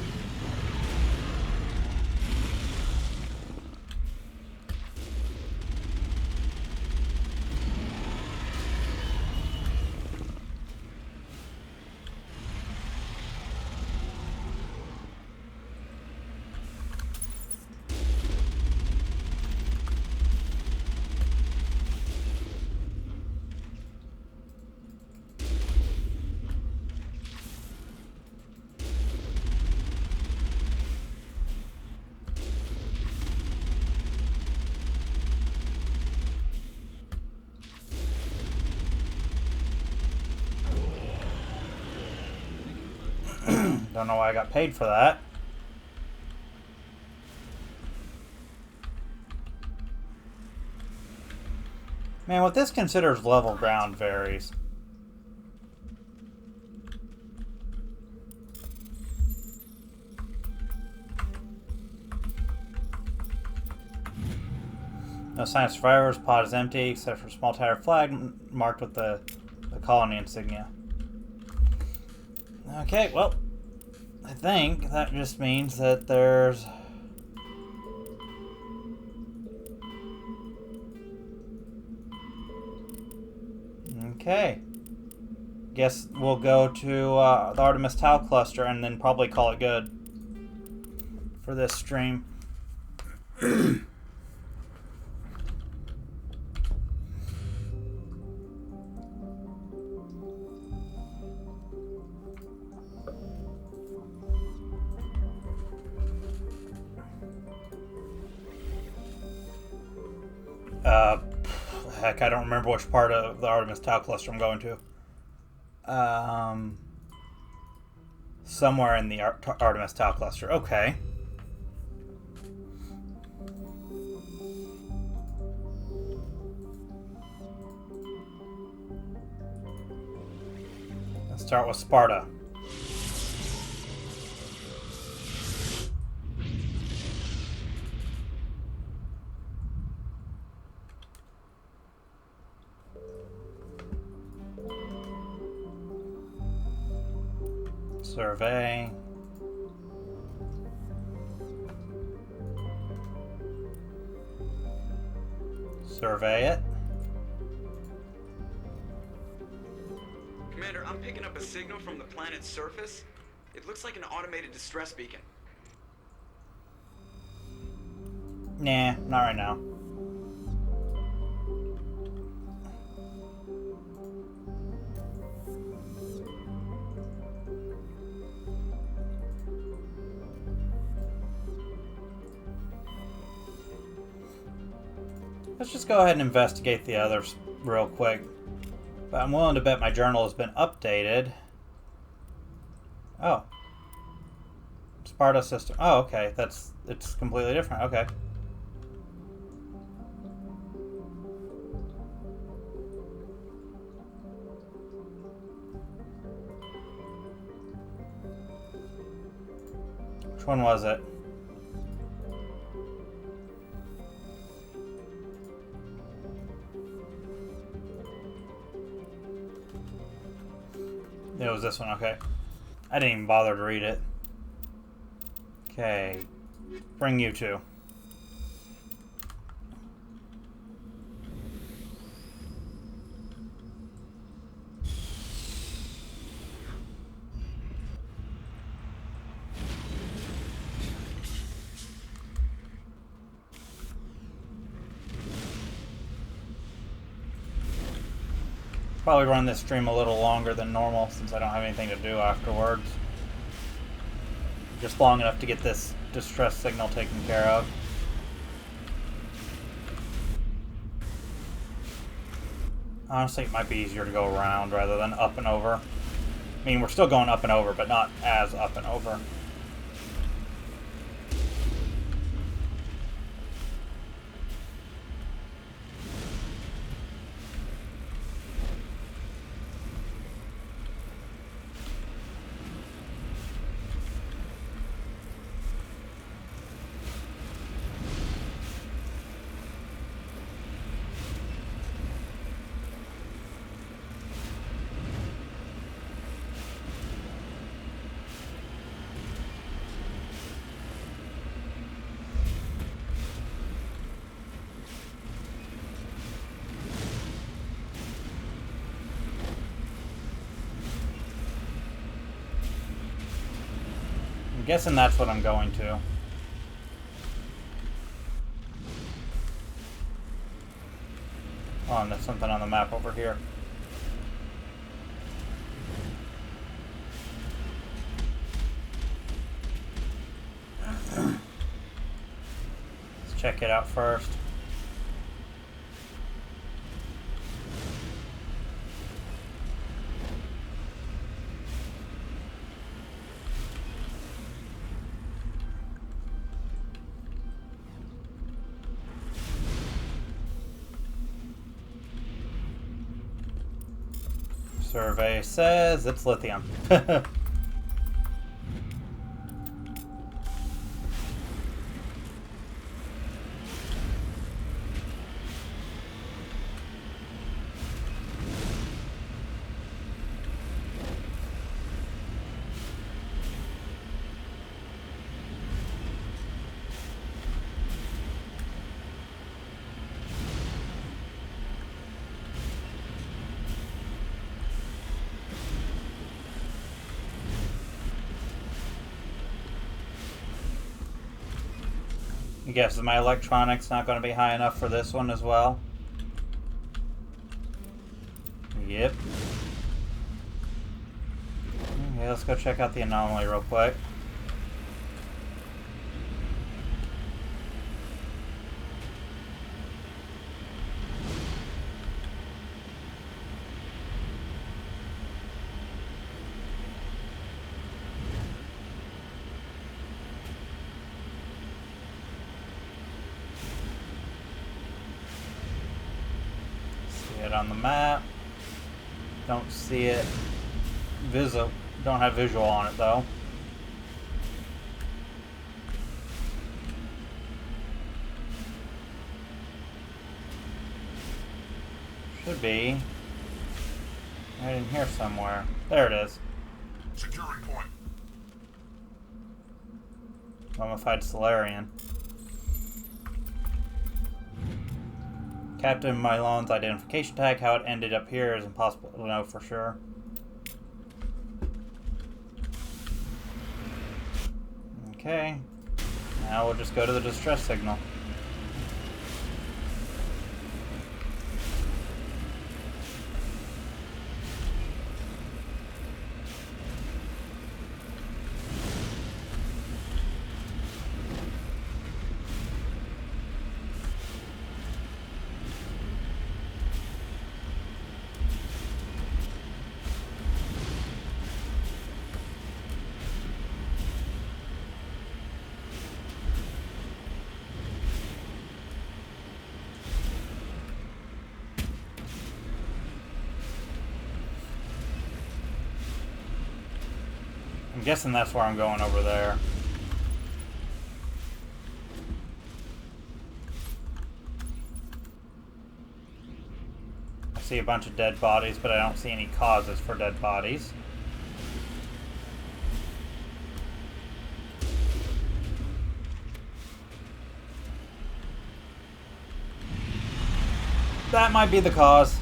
Don't know why I got paid for that. Man, what this considers level ground varies. No sign of survivors. Pod is empty, except for a small tattered flag marked with the colony insignia. Okay, well, I think that just means that there's... Okay. Guess we'll go to the Artemis Tau Cluster and then probably call it good for this stream. Heck, I don't remember which part of the Artemis Tau Cluster I'm going to. Somewhere in the Artemis Tau Cluster. Okay. Let's start with Sparta. Survey. Survey it. Commander, I'm picking up a signal from the planet's surface. It looks like an automated distress beacon. Nah, not right now. Let's just go ahead and investigate the others real quick. But I'm willing to bet my journal has been updated. Oh. Sparta system. Oh, okay. It's completely different. Okay. Which one was it? It was this one, okay. I didn't even bother to read it. Okay. Bring you two. Probably run this stream a little longer than normal since I don't have anything to do afterwards. Just long enough to get this distress signal taken care of. Honestly, it might be easier to go around rather than up and over. I mean, we're still going up and over, but not as up and over. I'm guessing that's what I'm going to. Oh, and there's something on the map over here. Let's check it out first. Survey says it's lithium. I guess my electronics not going to be high enough for this one as well? Yep. Okay, let's go check out the anomaly real quick. See it on the map. Don't see it don't have visual on it though. Should be right in here somewhere. There it is. Securing point. Mummified Solarian. Captain Milan's identification tag. How it ended up here is impossible to know for sure. Okay. Now we'll just go to the distress signal. I'm guessing that's where I'm going over there. I see a bunch of dead bodies, but I don't see any causes for dead bodies. That might be the cause.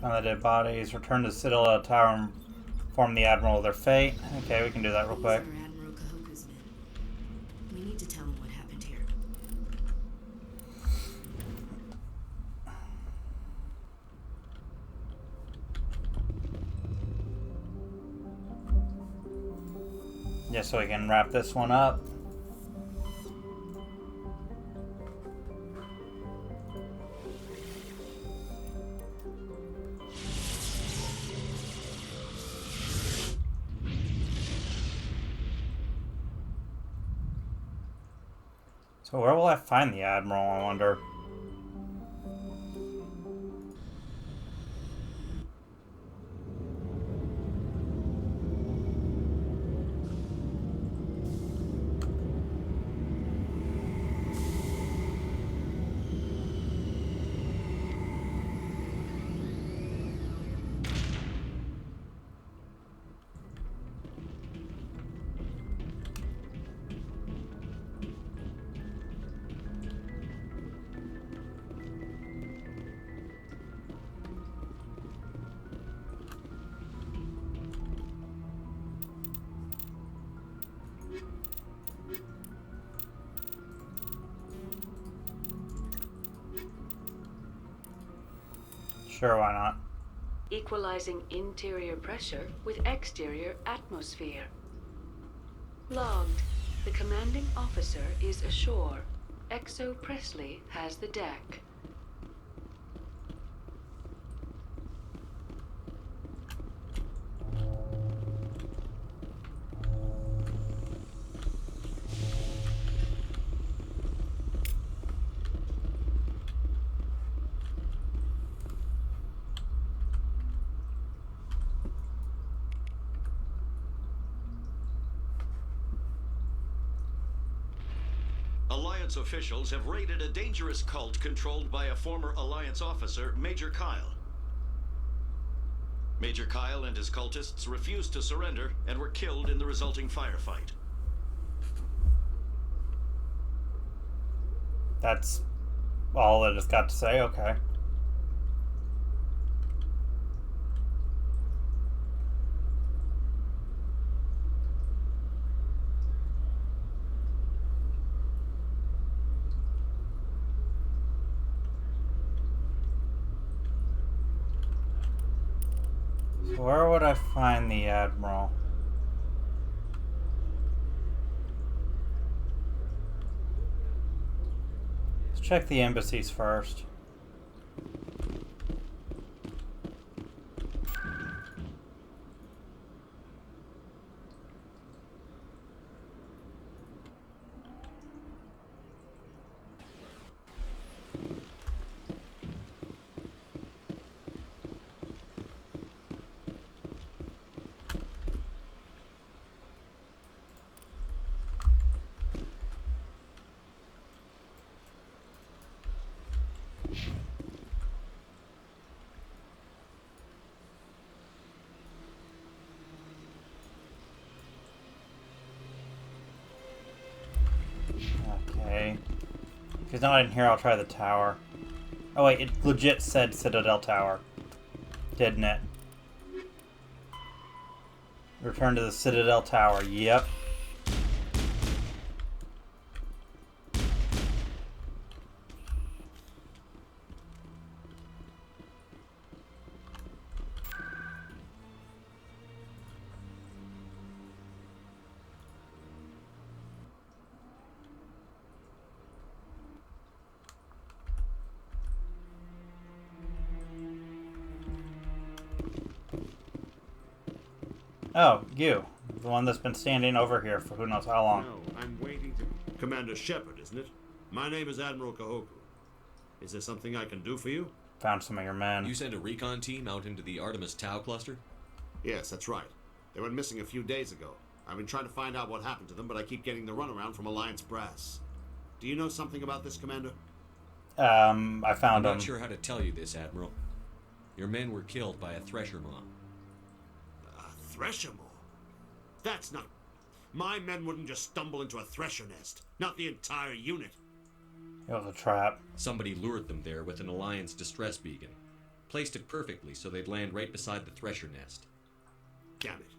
Found the dead bodies. Return to Citadel Tower and inform the Admiral of their fate. Okay, we can do that real quick. These are Admiral Kahoku's men. We need to tell him what happened here. Just so we can wrap this one up. So where will I find the Admiral, I wonder? Sure, why not? Equalizing interior pressure with exterior atmosphere. Logged. The commanding officer is ashore. Exo Presley has the deck. Alliance officials have raided a dangerous cult controlled by a former Alliance officer, Major Kyle. Major Kyle and his cultists refused to surrender and were killed in the resulting firefight. That's all that it's got to say? Okay. So where would I find the Admiral? Let's check the embassies first. Okay. If he's not in here, I'll try the tower. Oh wait, it legit said Citadel Tower. Didn't it? Return to the Citadel Tower. Yep. Oh, you. The one that's been standing over here for who knows how long. No, I'm waiting to... Commander Shepard, isn't it? My name is Admiral Kahoku. Is there something I can do for you? Found some of your men. You sent a recon team out into the Artemis Tau cluster? Yes, that's right. They went missing a few days ago. I've been trying to find out what happened to them, but I keep getting the runaround from Alliance brass. Do you know something about this, Commander? I found I'm them. not sure how to tell you this, Admiral. Your men were killed by a thresher maw. Thresher maw? That's not... My men wouldn't just stumble into a thresher nest. Not the entire unit. It was a trap. Somebody lured them there with an Alliance distress beacon. Placed it perfectly so they'd land right beside the thresher nest. Damn it.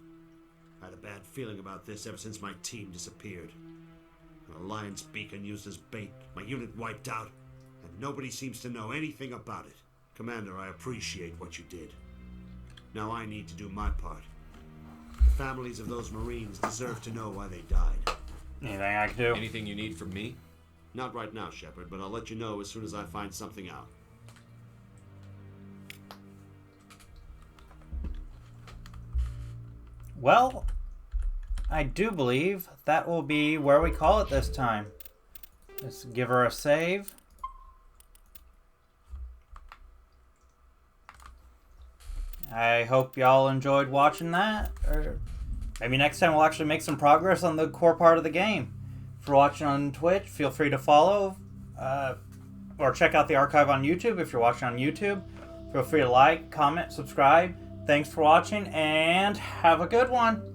I had a bad feeling about this ever since my team disappeared. An Alliance beacon used as bait, my unit wiped out, and nobody seems to know anything about it. Commander, I appreciate what you did. Now I need to do my part. The families of those Marines deserve to know why they died. Anything I can do? Anything you need from me? Not right now, Shepard, but I'll let you know as soon as I find something out. Well, I do believe that will be where we call it this time. Let's give her a save. I hope y'all enjoyed watching that. Or maybe next time we'll actually make some progress on the core part of the game. If you're watching on Twitch, feel free to follow. Or check out the archive on YouTube if you're watching on YouTube. Feel free to like, comment, subscribe. Thanks for watching, and have a good one.